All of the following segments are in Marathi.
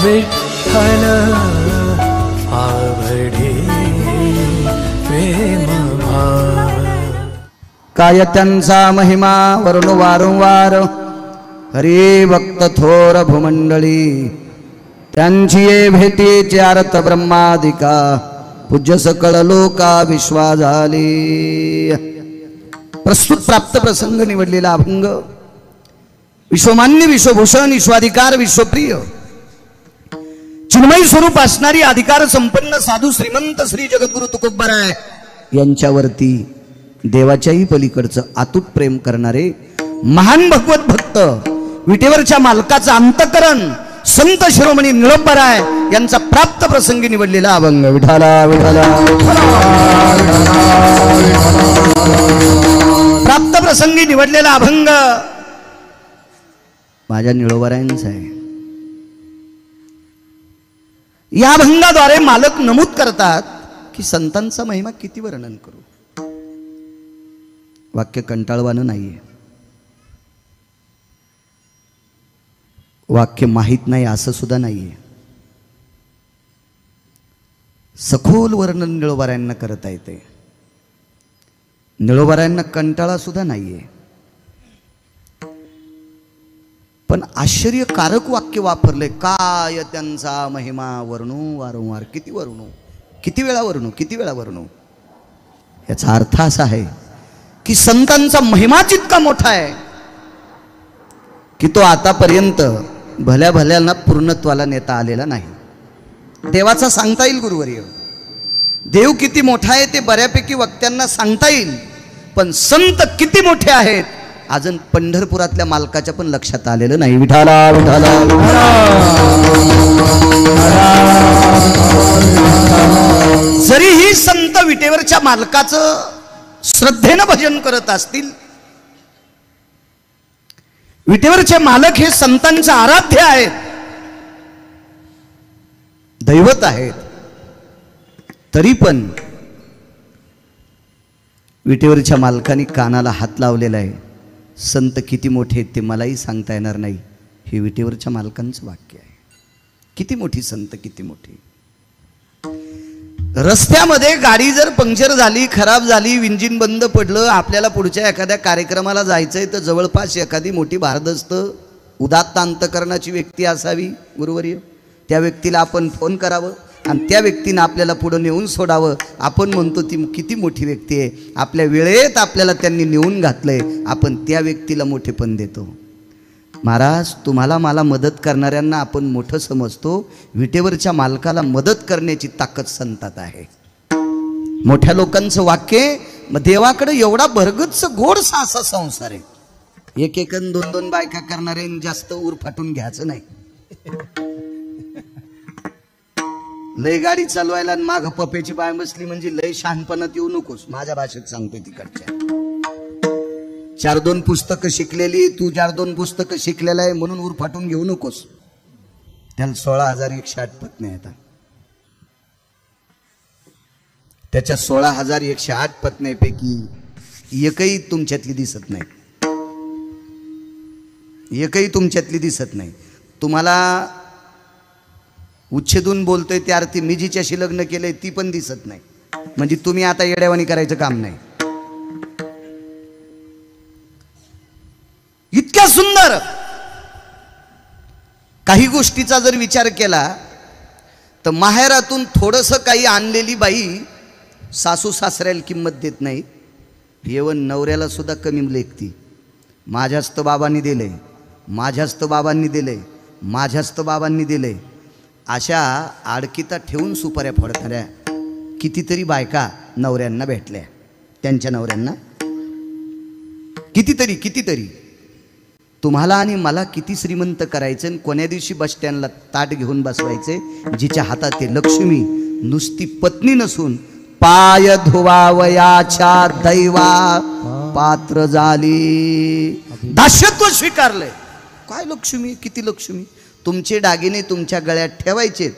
विठ्ठल आवडे प्रेम भाव। काय त्यांचा महिमा वरून वारंवार हरी भक्त थोर भूमंडळी त्यांची ये भेटीचे अर्थ ब्रह्मादिका पूज्य सकळ लोका विश्वा झाली। प्रस्तुत प्राप्त प्रसंग निवडलेला अभंग विश्वमान्य विश्वभूषण विश्वाधिकार विश्वप्रिय चिन्मय स्वरूप असणारी अधिकार संपन्न साधू श्रीमंत श्री जगद्गुरु तुकोबराय यांच्यावरती देवाच्याही पलीकडचं अतूट प्रेम करणारे महान भगवत भक्त विटेवरच्या मालकाचं अंतकरण संत शिरोमणी निळोबराय यांचा प्राप्त प्रसंगी निवडलेला अभंग विठाला विठाला। प्राप्त प्रसंगी निवडलेला अभंग माझ्या निळोबरायांचा आहे। या अभंगाद्वारे मालक नमूद करतात की संतांचा महिमा किती वर्णन करू। वाक्य कंटाळवानं नाहीये, वाक्य माहीत नाही असं सुद्धा नाहीये, सखोल वर्णन निळोबारायांना करता येते। निळोबारायांना कंटाळा सुद्धा नाहीये, पण आश्चर्यकारक वाक्य वापरले। काय त्यांचा महिमा वर्णू वारंवार, किती वर्णू, किती वेळा वर्णू, किती वेळा वर्णू। याचा अर्थ असा आहे की संतांचा महिमा जितका मोठा आहे की तो आतापर्यंत भल्या भल्याला पूर्णत्वाला नेता आलेला नाही। देवाचा सांगता येईल गुरुवर्य, देव किती मोठा आहे ते बऱ्यापैकी वक्त्यांना सांगता येईल, पण संत किती मोठे आहेत अजून पंढरपुरातल्या मालकाच्या पण लक्षात आलेलं नाही। विठाला विठाला। जरीही संत विटेवरच्या मालकाचं श्रद्धेनं भजन करत असतील, विटेवरचे मालक हे संतांचे आराध्य आहेत, दैवत आहेत, तरी पण विटेवरच्या मालकाने कानाला हात लावलेला आहे। संत किती मोठे आहेत ते मलाही सांगता येणार नाही, हे विटेवरच्या मालकांचं वाक्य आहे। किती मोठी संत, किती मोठी। रस्त्यामध्ये गाडी जर पंक्चर झाली, खराब झाली, इंजिन बंद पडलं, आपल्याला पुढच्या एखाद्या कार्यक्रमाला जायचंय तर जवळपास एखादी मोठी भारदस्त उदात्त अंतकरणाची व्यक्ती असावी गुरुवर्य। त्या व्यक्तीला आपण फोन करावं आणि त्या व्यक्तीनं आपल्याला पुढे नेऊन सोडावं। आपण म्हणतो ती किती मोठी व्यक्ती आहे, आपल्या वेळेत आपल्याला त्यांनी नेऊन घातलंय, आपण त्या व्यक्तीला मोठेपण देतो। महाराज, तुम्हाला मला मदत करणाऱ्यांना आपण मोठं समजतो, विटेवरच्या मालकाला मदत करण्याची ताकद संतात आहे। मोठ्या लोकांचं वाक्य, मग देवाकडे एवढा भरगच्च गोडसा असा संसार आहे। एक एक दोन दोन बायका करणारे जास्त ऊर फाटून घ्यायचं नाही। लय गाडी चालवायला माग पप्याची बाय बसली म्हणजे लय शहाणपणात येऊ नकोस, माझ्या भाषेत सांगतोय तिकडच्या। 4-2 पुस्तकं शिकलेली, तू 4-2 पुस्तकं शिकलेला आहे म्हणून ऊर फाटून घेऊ नकोस। त्याला 16,108 पत्नी येतात, त्याच्या 16,108 पत्नीपैकी एकही तुमच्यातली दिसत नाही, एकही तुमच्यातली दिसत नाही। तुम्हाला उच्छेदून बोलतोय त्या अर्थी मी जिच्याशी लग्न केलंय ती पण दिसत नाही, म्हणजे तुम्ही आता येड्यावानी करायचं काम नाही। इतक्या सुंदर काही गोष्टीचा जर विचार केला तर माहेरातून थोडंसं काही आणलेली बाई सासू सासऱ्याला किंमत देत नाही, येवन नवऱ्याला सुद्धा कमी लेखती। माझ्याच तर बाबांनी दिले, माझ्याच तर बाबांनी दिले, माझ्याच तर बाबांनी दिले, अशा आडकीता ठेवून सुपाऱ्या फोडणाऱ्या कितीतरी बायका नवऱ्यांना भेटल्या, त्यांच्या नवऱ्यांना। कितीतरी कितीतरी तुम्हाला आणि मला किती श्रीमंत करायचं आणि कोण्या दिवशी बस स्टँडला ताट घेऊन बसवायचे, जिच्या हातात ते लक्ष्मी नुसती पत्नी नसून पाय धुवावयाच्या दैवा पात्र झाली, दास्यत्व स्वीकारलंय। काय लक्ष्मी, किती लक्ष्मी। तुमचे दागिने तुमच्या गळ्यात ठेवायचे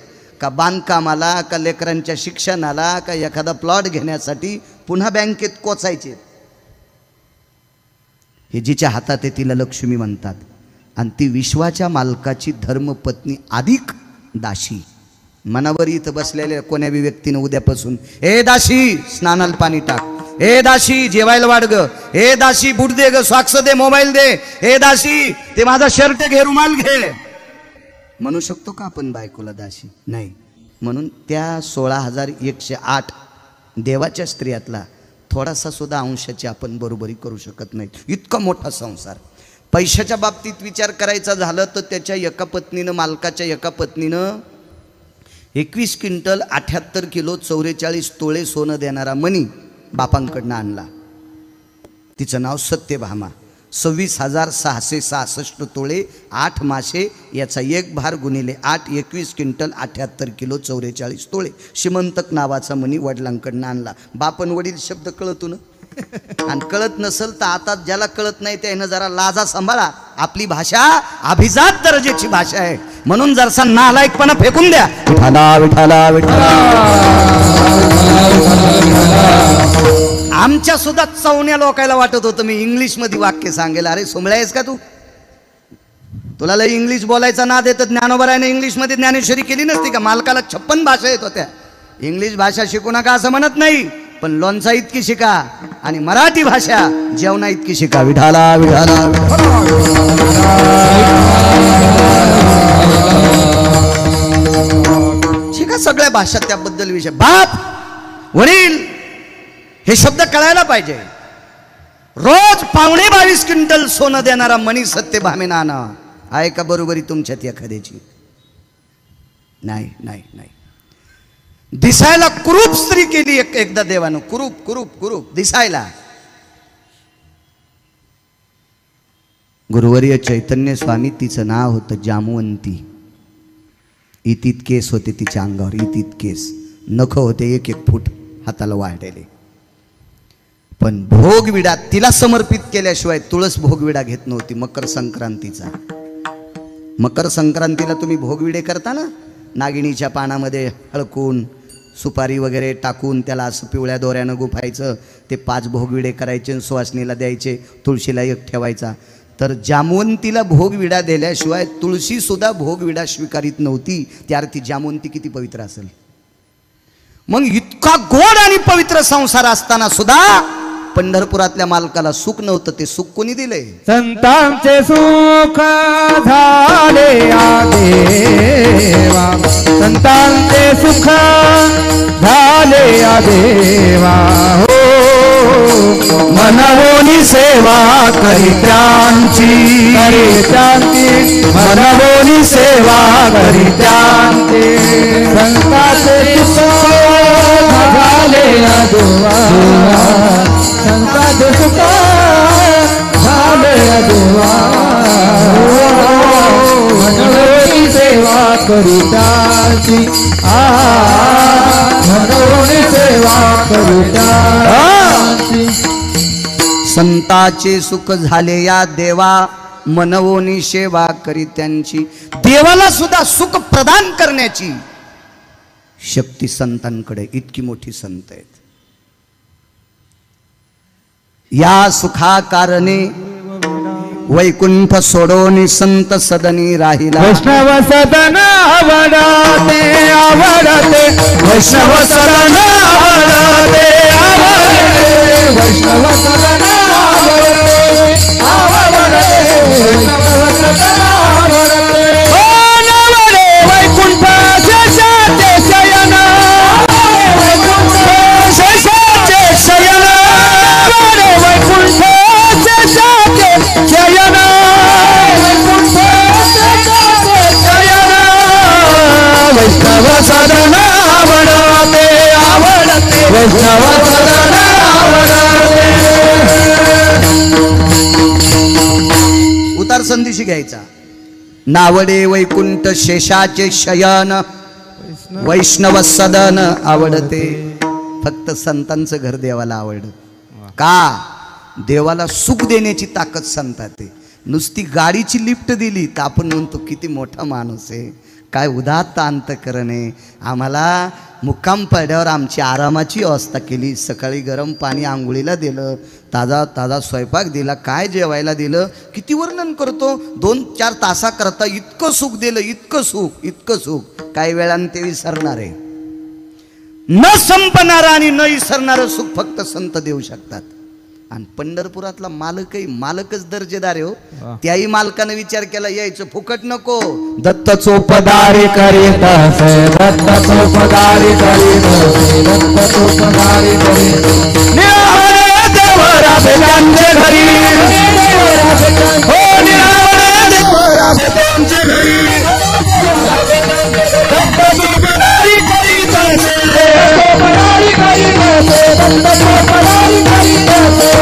का बांधकामाला, का लेकरांच्या शिक्षणाला, का एखादा प्लॉट घेण्यासाठी पुन्हा बँकेत कोचायचे। हे जिच्या हातात आहे तिला लक्ष्मी म्हणतात, आणि ती विश्वाच्या मालकाची धर्मपत्नी अधिक दाशी मनावर इथं बसलेल्या कोण्या बी व्यक्तीनं उद्यापासून, ए दाशी स्नानाला पाणी टाक, ए दाशी जेवायला वाढ ग, ए दाशी बूट दे ग, सॉक्स दे, मोबाईल दे, ए दाशी ते माझा शर्ट घे, रुमाल घे, म्हणू शकतो का आपण बायकोला दाशी? नाही. म्हणून त्या 16,108 देवाच्या स्त्रियातला थोडासा सुद्धा अंशाची आपण बरोबरी करू शकत नाही. इतका मोठा संसार. पैशाच्या बाबतीत विचार करायचा झालं तर त्याच्या एका पत्नीनं, मालकाच्या एका पत्नीनं 21 क्विंटल 78 किलो 44 तोळे सोनं देणारा मणी बापांकडनं आणला. तिचं नाव सत्यभामा. 26,666 तोळे 8 मासे याचा एक भार गुणिले 8 21 क्विंटल 78 किलो 44 तोळे श्रीमंतक नावाचा मणी वडिलांकडनं आणला. बापन वडील शब्द कळतो ना, आणि कळत नसल तर आता ज्याला कळत नाही त्यानं जरा लाजा सांभाळा. आपली भाषा अभिजात दर्जाची भाषा आहे, म्हणून जरसा नालायकपणा फेकून द्या. विठाला विठाला विठाला. आमच्या सुद्धा चवण्या लोकायला वाटत होतं मी इंग्लिश मध्ये वाक्य सांगेल. अरे सोमळ्या आहेस का तू? तुला लय इंग्लिश बोलायचा नाद येतं. ज्ञानोबरायने इंग्लिश मध्ये ज्ञानेश्वरी केली नसती का? मालकाला 56 भाषा येत होत्या. इंग्लिश भाषा शिकू नका असं म्हणत नाही, पण लोणचा इतकी शिका आणि मराठी भाषा जेवणा इतकी शिका. विठाला विठाला. शिका सगळ्या भाषा, त्याबद्दल विषय. बाप वडील हे शब्द कळायला पाहिजे. रोज 22.5 क्विंटल सोनं देणारा मणी सत्यभामेनं आणा. आहे का बरोबरी तुमच्यात एखाद्याची? नाही नाही नाही. दिसायला कुरूप स्त्री केली एकदा देवानं. कुरूप कुरूप कुरूप दिसायला. गुरुवर्य चैतन्य स्वामी, तिचं नाव होतं जामवंती. इतीत केस होते तिच्या अंगावर, इतीत केस. नख होते 1-1 फूट हाताला वाढलेले. पण भोगविडा तिला समर्पित केल्याशिवाय तुळस भोगविडा घेत नव्हती. मकर संक्रांतीचा, मकर संक्रांतीला तुम्ही भोगविडे करता ना, नागिणीच्या पानामध्ये हळकून सुपारी वगैरे टाकून त्याला असं पिवळ्या दोऱ्यानं गुफायचं. ते 5 भोगविडे करायचे, सुवासनीला द्यायचे, तुळशीला एक ठेवायचा. तर जामवंतीला भोगविडा दिल्याशिवाय तुळशी सुद्धा भोगविडा स्वीकारित नव्हती. त्या अर्थी जामवंती किती पवित्र असेल. मग इतका गोड आणि पवित्र संसार असताना सुद्धा पंढरपुरातल्या मालकाला सुख नव्हतं. ते सुख कोणी दिले? संतांचे सुख झाले देवा, संतांचे सुख झाले देवा. हो मनवोनी सेवा करित्यांची, करित्यांची मनवोनी सेवा करित्यांची. संतांचे सुख झाले देवा, संतांचे सुख झाले देवा. मनवोनी सेवा करित्यांची, मनवोनी सेवा करित्यांची. संताचे सुख झाले या देवा, मनवोनी सेवा करित्यांची. देवाला सुद्धा सुख प्रदान करण्याची शक्ती संतांकडे. इतकी मोठी संत आहेत. या सुखा कारणे वैकुंठ सोडोनी संत सदनी राहिला. वैष्णव सदन आवडते आवडते, वैष्णव सदन आवडते आवडते, वैष्णव सदन आवडते आवडते, वैष्णव सदन आवडते. ओ नवरे वैकुंठ शेषाचे शयन, वैकुंठ शेषाचे शयन, वैकुंठ शेषाचे शयन, वैकुंठ शेषाचे शयन. वैष्णव सदन आवडते आवडते, वैष्णव सदन आवडते. उतार संदेशी घ्यायचा. नावडे वैकुंठ शेषाचे शयन, वैष्णव सदन आवडते. फक्त संतांचं घर देवाला आवडतं. का? देवाला सुख देण्याची ताकद संतात आहे. नुसती गाडीची लिफ्ट दिली तर आपण म्हणतो किती मोठा माणूस आहे. काय उदात्त अंतकरण आहे. आम्हाला मुक्काम पडल्यावर आमची आरामाची व्यवस्था केली. सकाळी गरम पाणी आंघोळीला दिलं, ताजा ताजा स्वयंपाक दिला, काय जेवायला दिलं. किती वर्णन करतो, 2-4 तासाकरता इतकं सुख दिलं, इतकं सुख, इतकं सुख. काही वेळानं ते विसरणार आहे. न संपणारं आणि न विसरणारं सुख फक्त संत देऊ शकतात. आणि पंढरपुरातला मालकही मालकच दर्जेदार आहे हो. त्याही मालकानं विचार केला, यायचं फुकट नको. दत्त चोपदारी करीत असे, दत्त चोपदारी करीत असे, दत्त चोपदारी करीत निरावले देव राबे त्यांचे घरी, हो निरावले देव राबे त्यांचे घरी. दत्त चोपदारी करीत असे, चोपदारी करीत असे, दत्त चोपदारी करीत असे.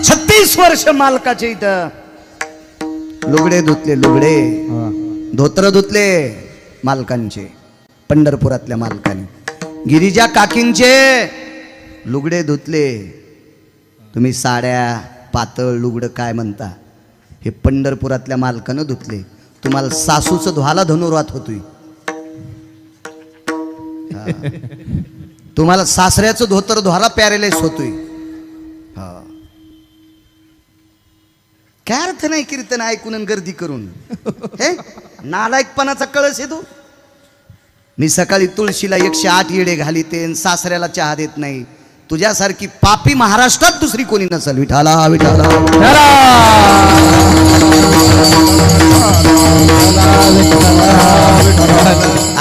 36 वर्ष मालकाचे इथं लुगडे धुतले, लुगडे धोत्र धुतले मालकांचे, पंढरपुरातल्या मालकाने. गिरिजा काकींचे लुगडे धुतले. तुम्ही साड्या पातळ लुगडं काय म्हणता, हे पंढरपुरातल्या मालकानं धुतले. तुम्हाला सासूचं धुवाला धनुर्वात होतोय, तुम्हाला सासऱ्याचं धोतर धुवाला पॅरेलाइस होतोय. काय अर्थ नाही कीर्तन ऐकून आणि गर्दी करून. हे नालायकपणाचा कळस आहे तो. मी सकाळी तुळशीला 108 येडे घालिते, सासऱ्याला चहा देत नाही. तुझ्यासारखी पापी महाराष्ट्रात दुसरी कोणी नसल. विठाला विठाला.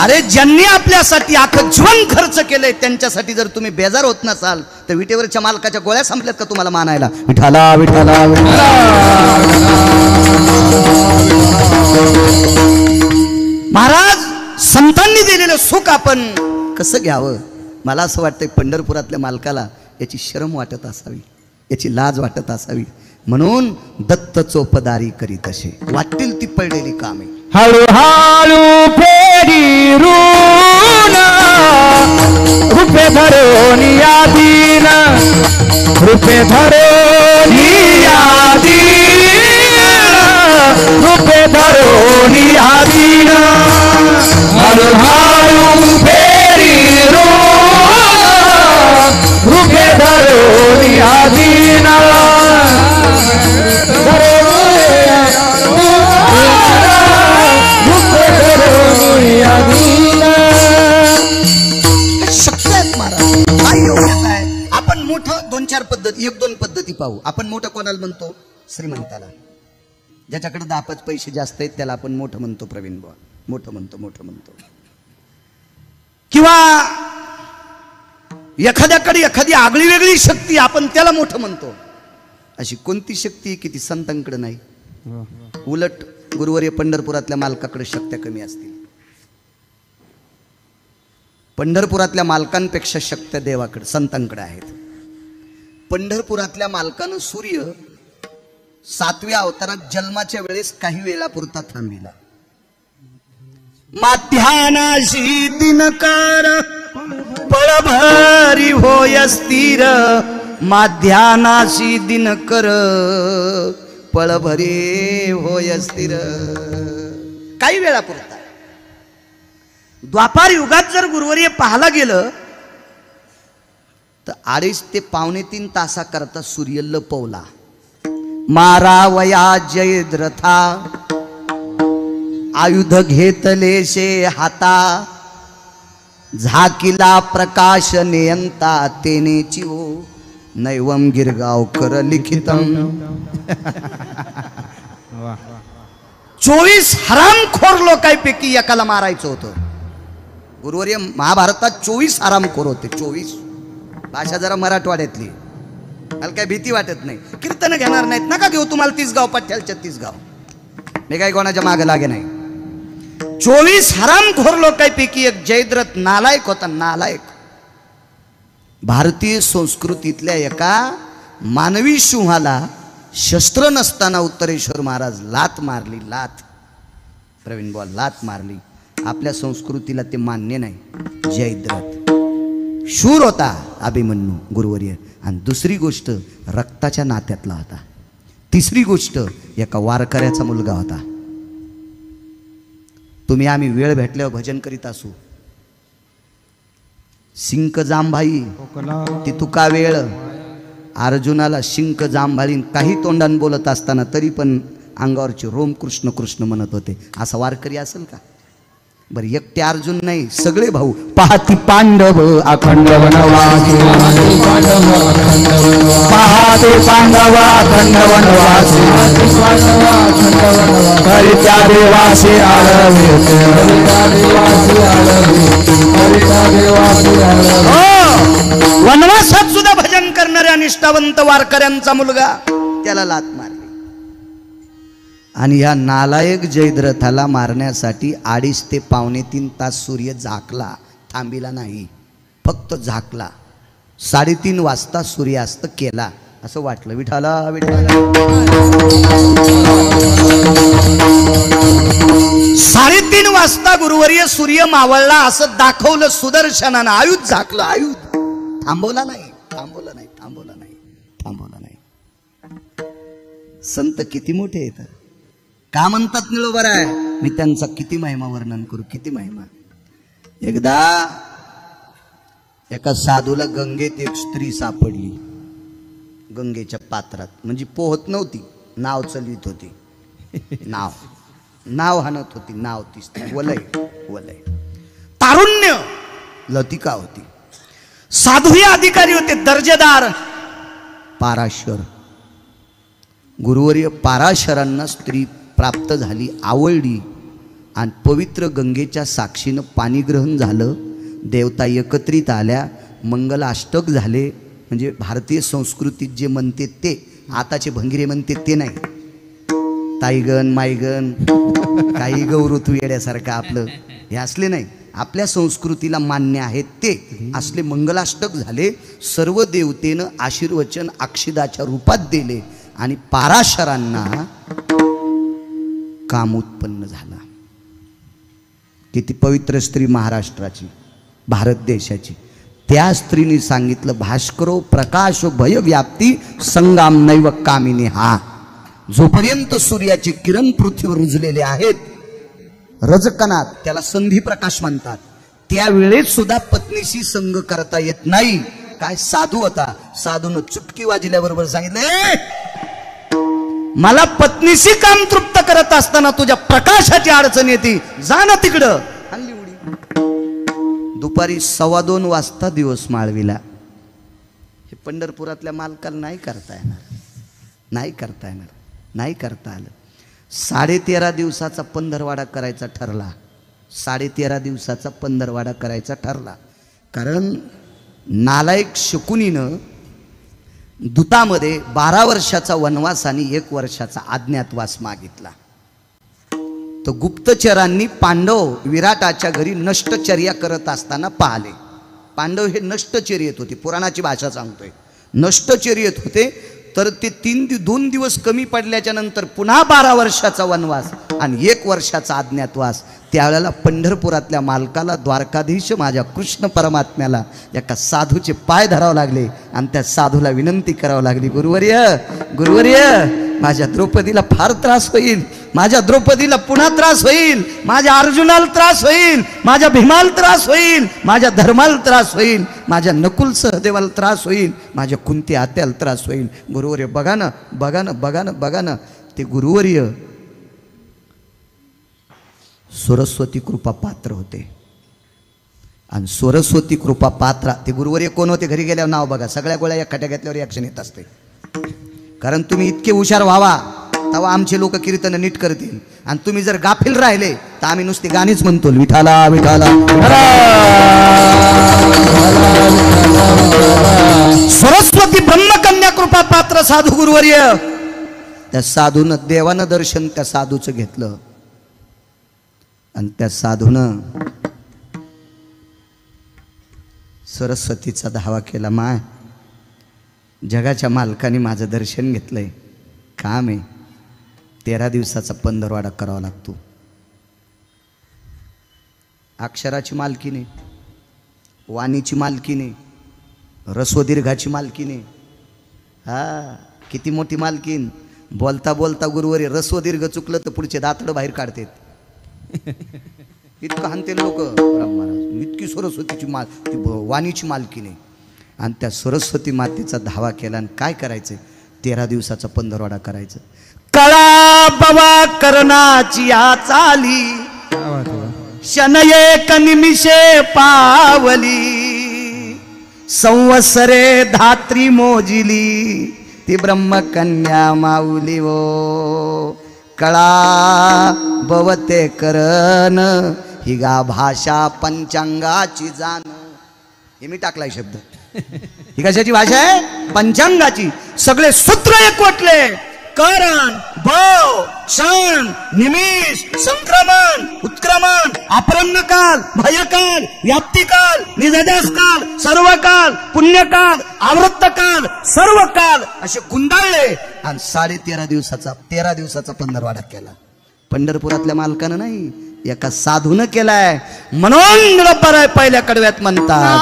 अरे ज्यांनी आपल्यासाठी अख्खं जीवन खर्च केलंय त्यांच्यासाठी जर तुम्ही बेजार होत नसाल तर विटेवरच्या मालकाच्या गोळ्या संपल्यात का तुम्हाला मानायला. विठाला विठाला विठाला. महाराज संतांनी दिलेलं सुख आपण कसं घ्यावं. मला असं वाटतंय पंढरपुरातल्या मालकाला याची शरम वाटत असावी, याची लाज वाटत असावी. म्हणून दत्त चोपदारी करीत असे, वाटतील ती पडलेली कामे. हळूहळू फेरी ऋण रुपे धरून यादीन, रुपे धरून यादीन, रुपे धरून यादीन. हळूहळू फेरी ऋण रुपे धरून यादीन. शक्य आहेत महाराज, काय योग्यता आहे. आपण मोठं 2-4 पद्धती, 1-2 पद्धती पाहू. आपण मोठं कोणाला म्हणतो, श्रीमंताला. ज्याच्याकडे 10-5 पैसे जास्त आहेत त्याला आपण मोठं म्हणतो. प्रवीण बुवा मोठं म्हणतो, मोठं म्हणतो. किंवा एखाद्याकडे एखादी आगळी वेगळी शक्ती, आपण त्याला मोठं म्हणतो. अशी कोणती शक्ती की ती संतांकडे नाही. उलट गुरुवर्य पंढरपुरातल्या मालकाकडे शक्त्या कमी असतील. पंढरपुरातल्या मालकांपेक्षा शक्त्या देवाकडे, संतांकडे आहेत. पंढरपुरातल्या मालकानं सूर्य 7व्या अवतारात जन्माच्या वेळेस काही वेळापुरता थांबिला. माध्यानाशी दिनकार पळभरी होय स्थिर, माध्यानाशी दिनकर पळभरी होय स्थिर. काही वेळापुरता. द्वापार युगात जर गुरुवर्य पाहायला गेलं तर 2.5 ते 2.25 तासाकरता सूर्य लपवला. मारावया जयद्रथा आयुध घेतले शे हाता, झाकिला प्रकाश नेयंता तेनेची ओ नैवम गिरगावकर लिखितम. 24 हरामखोर लोकांपैकी एकाला मारायचं होतं. गुरुवर्य महाभारतात 24 हरामखोर होते. 24. भाषा जरा मराठवाड्यातली, मला काय भीती वाटत नाही. कीर्तन घेणार नाहीत नका घेऊ, तुम्हाला 30 गाव पठ्याल 36 गाव. मी काही कोणाच्या मागे लागे नाही. 24 हरामखोर लोकांपैकी एक जयद्रथ नालायक होता. नालायक. भारतीय संस्कृतीतल्या एका मानवी सिंहाला शस्त्र नसताना उत्तरेश्वर महाराज लात मारली. लात, प्रवीण बुवा, लात मारली. आपल्या संस्कृतीला ते मान्य नाही. जयद्रथ शूर होता, अभिमन्यू गुरुवर्य. आणि दुसरी गोष्ट रक्ताच्या नात्यातला होता. तिसरी गोष्ट एका वारकऱ्याचा मुलगा होता. तुम्ही आम्ही वेळ भेटल्यावर भजन करीत असू. शिंक जांभाई ती तुका वेळ, अर्जुनाला शिंक जांभाळीन काही तोंडान बोलत असताना तरी पण अंगावरचे रोम कृष्ण कृष्ण म्हणत होते. असा वारकरी असेल का? बरं, एकटे अर्जुन नाही, सगळे भाऊ. पाहती पांडव अखंड वनवासी, पाहते पांडव अखंड वनवासी, हरिच्या देवासी आळवे, वनवासात सुद्धा भजन करणाऱ्या निष्ठावंत वारकऱ्यांचा मुलगा त्याला लात मारली. आणि या नालायक जयद्रथाला मारण्यासाठी 2.5 ते 2.25 तास सूर्य झाकला, थांबिला नाही, फक्त झाकला. 3:30 वाजता सूर्यास्त केला. असं वाटलं विठाला विठाला. 3:30 वाजता गुरुवर्य सूर्य मावळला असं दाखवलं सुदर्शनानं. आयुध झाकलं, आयुध. थांबवला नाही, थांबवला नाही, थांबवला नाही, थांबवला नाही. संत किती मोठे आहेत का म्हणतात निळोबर आहे. मी त्यांचा किती महिमा वर्णन करू, किती महिमा. एकदा एका साधूला गंगेत एक स्त्री सापडली, गंगेच्या पात्रात. म्हणजे पोहत नव्हती, नाव चलवित होती. नाव हाणत होती, नाव ती स्त्री. वलय वलय तारुण्य लतिका होती. साधूही अधिकारी होते, दर्जेदार पाराशर. गुरुवर्य पाराशरांना स्त्री प्राप्त झाली, आवडली आणि पवित्र गंगेच्या साक्षीनं पाणीग्रहण झालं. देवता एकत्रित आल्या, मंगलाष्टक झाले. म्हणजे भारतीय संस्कृतीत जे म्हणते ते, आताचे भंगिरे म्हणते ते नाही. ताईगण माईगण काही गौरतू येण्यासारखं आपलं हे असले नाही. आपल्या संस्कृतीला मान्य आहेत ते असले मंगलाष्टक झाले. सर्व देवतेनं आशीर्वचन अक्षिदाच्या रूपात दिले आणि पाराशरांना काम उत्पन्न झाला. किती पवित्र स्त्री महाराष्ट्राची, भारत देशाची. त्या स्त्रीने सांगितलं, भास्करो प्रकाश भय व्याप्ती संगाम नैव कामिनी. हा जोपर्यंत सूर्याचे किरण पृथ्वीवर रुजलेले आहेत रजकणात, त्याला संधी प्रकाश म्हणतात, त्यावेळेस सुद्धा पत्नीशी संग करता येत नाही. काय साधू होता, साधून चुटकी वाजल्याबरोबर सांगितलं, मला पत्नीशी काम तृप्त करत असताना तुझ्या प्रकाशाची अडचण येते, जा ना तिकडं. हल्ली उडी. दुपारी 2:15 वाजता दिवस माळविला. हे पंढरपुरातल्या मालकाला नाही करता येणार, नाही करता येणार, नाही करता आलं. 13.5 दिवसाचा पंधरवाडा करायचा ठरला. 13.5 दिवसाचा पंधरवाडा करायचा ठरला. कारण नालायक शकुनीनं दूतामध्ये 12 वर्षाचा वनवास आणि 1 वर्षाचा अज्ञातवास मागितला. तर गुप्तचरांनी पांडव विराटाच्या घरी नष्टचर्या करत असताना पाहिले. पांडव हे नष्टचर्येत होते, पुराणाची भाषा सांगतोय, नष्टचर्येत होते. तर ते 2 दिवस कमी पडल्याच्या नंतर पुन्हा 12 वर्षाचा वनवास आणि 1 वर्षाचा अज्ञातवास. त्यावेळेला पंढरपुरातल्या मालकाला, द्वारकाधीश माझ्या कृष्ण परमात्म्याला एका साधूचे पाय धरावं लागले आणि त्या साधूला विनंती करावं लागली, गुरुवर्य गुरुवर्य, माझ्या द्रौपदीला फार त्रास होईल, माझ्या द्रौपदीला पुन्हा त्रास होईल, माझ्या अर्जुनाला त्रास होईल, माझ्या भीमाला त्रास होईल, माझ्या धर्माला त्रास होईल, माझ्या नकुल सहदेवाला त्रास होईल, माझ्या कुंती आत्याला त्रास होईल. गुरुवर्य बघा ना, बघा ना, बघा ना, बघा ना. ते गुरुवर्य सरस्वती कृपा पात्र होते. आणि सरस्वती कृपा पात्र ते गुरुवर्य कोण होते? घरी गेल्यावर नाव बघा, सगळ्या गोळ्या एकट्या घेतल्यावर रिॲक्शन येत असते. कारण तुम्ही इतके हुशार व्हावा तेव्हा आमचे लोक कीर्तन नीट करतील. आणि तुम्ही जर गाफील राहिले तर आम्ही नुसती गाणीच म्हणतो, विठाला विठाला. सरस्वती ब्रह्मकन्या कृपा पात्र साधू गुरुवर्य. त्या साधून देवानं दर्शन त्या साधूचं घेतलं आणि त्या साधूनं सरस्वतीचा धावा केला, माय जगाच्या मालकाने माझं दर्शन घेतलंय, काम आहे, 13 दिवसाचा पंधरवाडा करावा लागतो. अक्षराची मालकीने, वाणीची मालकीने, रस्वदीर्घाची मालकीने. हा किती मोठी मालकीन. बोलता बोलता गुरुवारी रस्वदीर्घ चुकलं तर पुढचे दातडं बाहेर काढतात. इतकं हानते लोक महाराज, इतकी सरस्वतीची माल, ती वाणीची मालकी नाही. आणि त्या सरस्वती मातेचा धावा केला आणि काय करायचं, 13 दिवसाचा पंधरवाडा करायचं. कळा बाबा करणाची या चाली, शन एक निमिषे पावली, संवत्सरे धात्री मोजिली, ती ब्रह्मकन्या माऊली वो. कळा बवते करण हिगा भाषा पंचांगाची जाण. हे मी टाकलाय शब्द. ही कशाची भाषा आहे? पंचांगाची. सगळे सूत्र एकवटले. करण, भव, क्षण, निमिष, संक्रमण, उत्क्रमण, अपरम्यकाल, भयकाल, व्याप्तिकाल, निजदासकाल, सर्वकाल, पुण्यकाल, आवृत्तकाल, सर्व काल असे गुंडाळले आणि 13.5 दिवसाचा पंधरवाडा केला. पंढरपुरातल्या मालकानं नाही, एका साधून केलाय. म्हणून पहिल्या कडव्यात म्हणतात,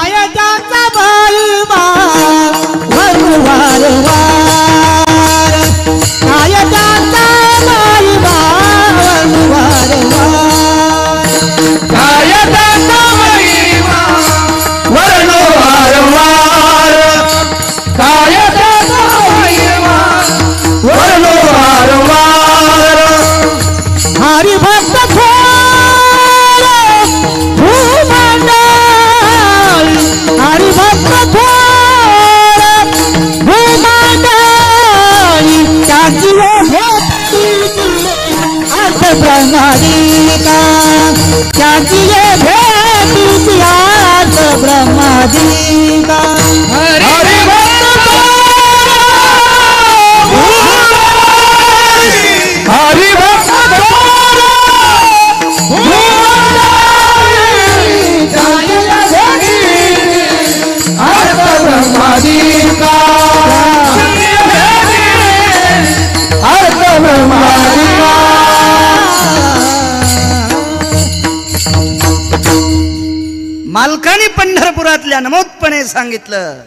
मालकाने पंढरपुरातल्या नमोदपणे सांगितलं,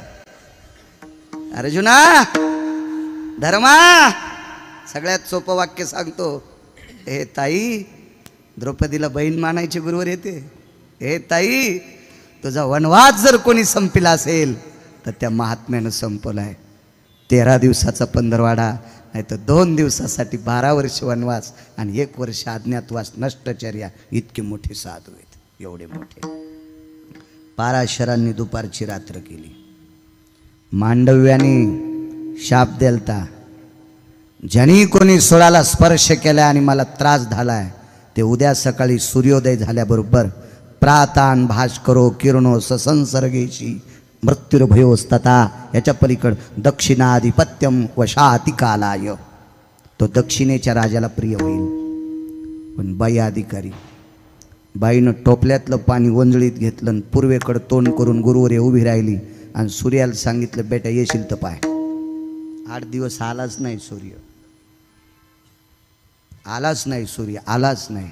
अर्जुना धर्मा, सगळ्यात सोपं वाक्य सांगतो. हे ताई, द्रौपदीला बहीण मानायची गुरुवर येते. हे ताई, तुझा वनवास जर कोणी संपला असेल तर त्या महात्म्यानं संपलाय. 13 दिवसाचा पंधरवाडा, नाही तर 2 दिवसासाठी 12 वर्ष वनवास आणि 1 वर्ष अज्ञातवास, नष्टचर्या. इतके मोठे साधू आहेत, एवढे मोठे. पाराशरांनी दुपारची रात्र केली. मांडव्याने शाप देलता, ज्यांनी कोणी सोळाला स्पर्श केला आणि मला त्रास झालाय ते उद्या सकाळी सूर्योदय झाल्याबरोबर प्रातान भास्करो किरणो ससंसर्गेशी मृत्युर्भयोस्तता, याच्या पलीकड दक्षिणाधिपत्यम वशातिकालाय. तो दक्षिणेच्या राजाला प्रिय होईल. पण बाई अधिकारी, बाईनं टोपल्यातलं पाणी वंजळीत घेतलं आणि पूर्वेकडं तोंड करून गुरुवर उभी राहिली आणि सूर्याला सांगितलं, बेटा येशील तर पाय. 8 दिवस आलाच नाही सूर्य, आलाच नाही सूर्य, आलाच नाही.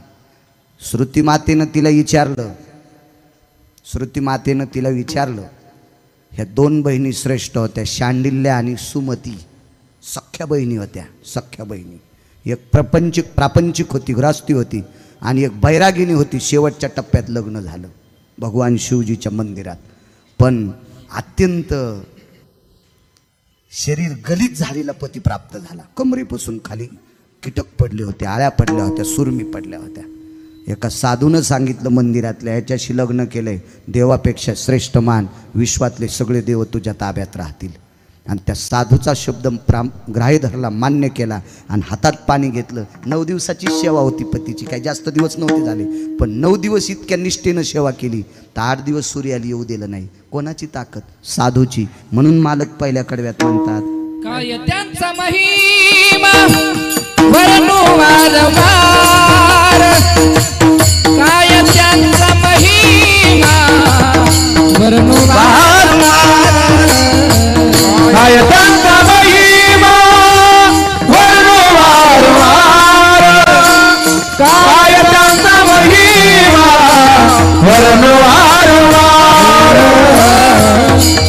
श्रुतीमातेनं तिला विचारलं. ह्या 2 बहिणी श्रेष्ठ होत्या, शांडिल्य आणि सुमती. सख्या बहिणी होत्या, सख्या बहिणी. एक प्रापंचिक होती, ग्रास्ती होती, आणि एक बैरागिनी होती. शेवटच्या टप्प्यात लग्न झालं भगवान शिवजीच्या मंदिरात. पण अत्यंत शरीर गलित झालेला पती प्राप्त झाला. कमरेपासून खाली कीटक पडले होते, आळ्या पडल्या होत्या, सुरमी पडल्या होत्या. एका साधूनं सांगितलं मंदिरातल्या, याच्याशी लग्न केलंय, देवापेक्षा श्रेष्ठ मान, विश्वातले सगळे देव तुझ्या ताब्यात राहतील. आणि त्या साधूचा शब्द ग्राह्य धरला, मान्य केला आणि हातात पाणी घेतलं. 9 दिवसाची सेवा होती पतीची, काही जास्त दिवस नव्हते झाले, पण 9 दिवस इतक्या निष्ठेनं सेवा केली तर 8 दिवस सूर्याला येऊ दिलं नाही. कोणाची ताकद? साधूची. म्हणून मालक पहिल्या कडव्यात म्हणतात, काय त्यांचा महिमा वर्णू वारंवार, काय त्यांचा महिमा वर्णू वारंवार, काय त्यांचा महिमा वर्णू वारंवार, काय त्यांचा महिमा वर्णू वारंवार,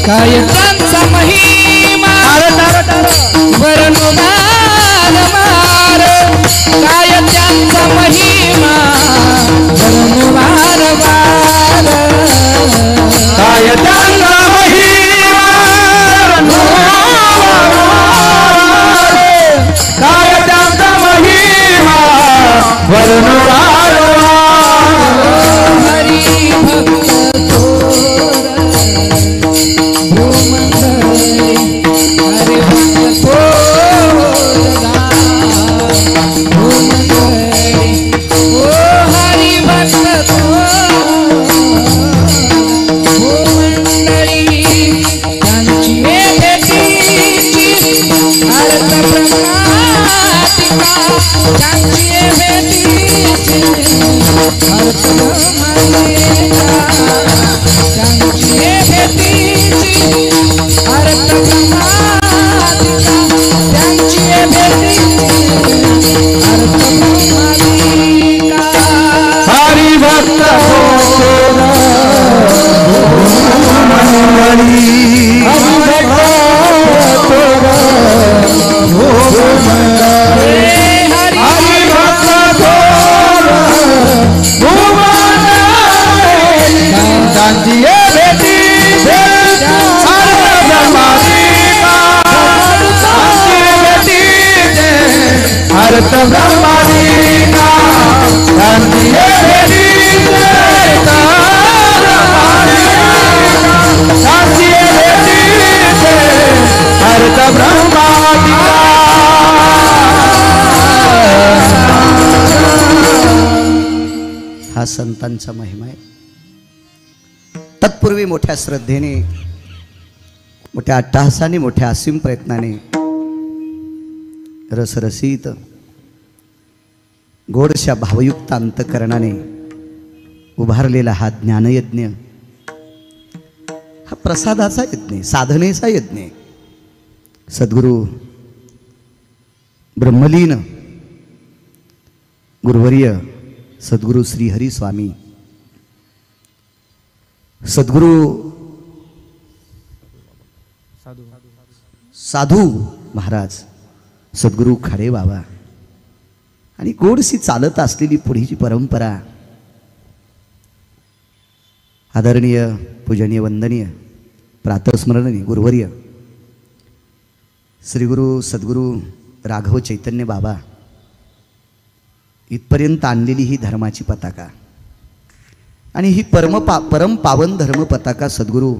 काय त्यांचा महिमा वर्णू वारंवार, काय त्यांचा महिमा संतांचा महिमा आहे. तत्पूर्वी मोठ्या श्रद्धेने, मोठ्या अट्टहासाने, मोठ्या असीम प्रयत्नाने, रसरसीत गोडशा भावयुक्त अंतकरणाने उभारलेला हा ज्ञानयज्ञ, हा प्रसादाचा यज्ञ, साधनेचा यज्ञ. सद्गुरु ब्रह्मलीन गुरुवर्य सद्गुरु श्री हरी स्वामी, सद्गुरु साधू महाराज, सद्गुरु खाडे बाबा आणि गोडशी चालत असलेली पुढीची परंपरा, आदरणीय पूजनीय वंदनीय प्रातस्मरणीय गुरुवर्य श्री गुरु सद्गुरु राघव चैतन्य बाबा, इथपर्यंत आणलेली ही धर्माची पताका आणि ही परम पावन धर्म पताका सद्गुरु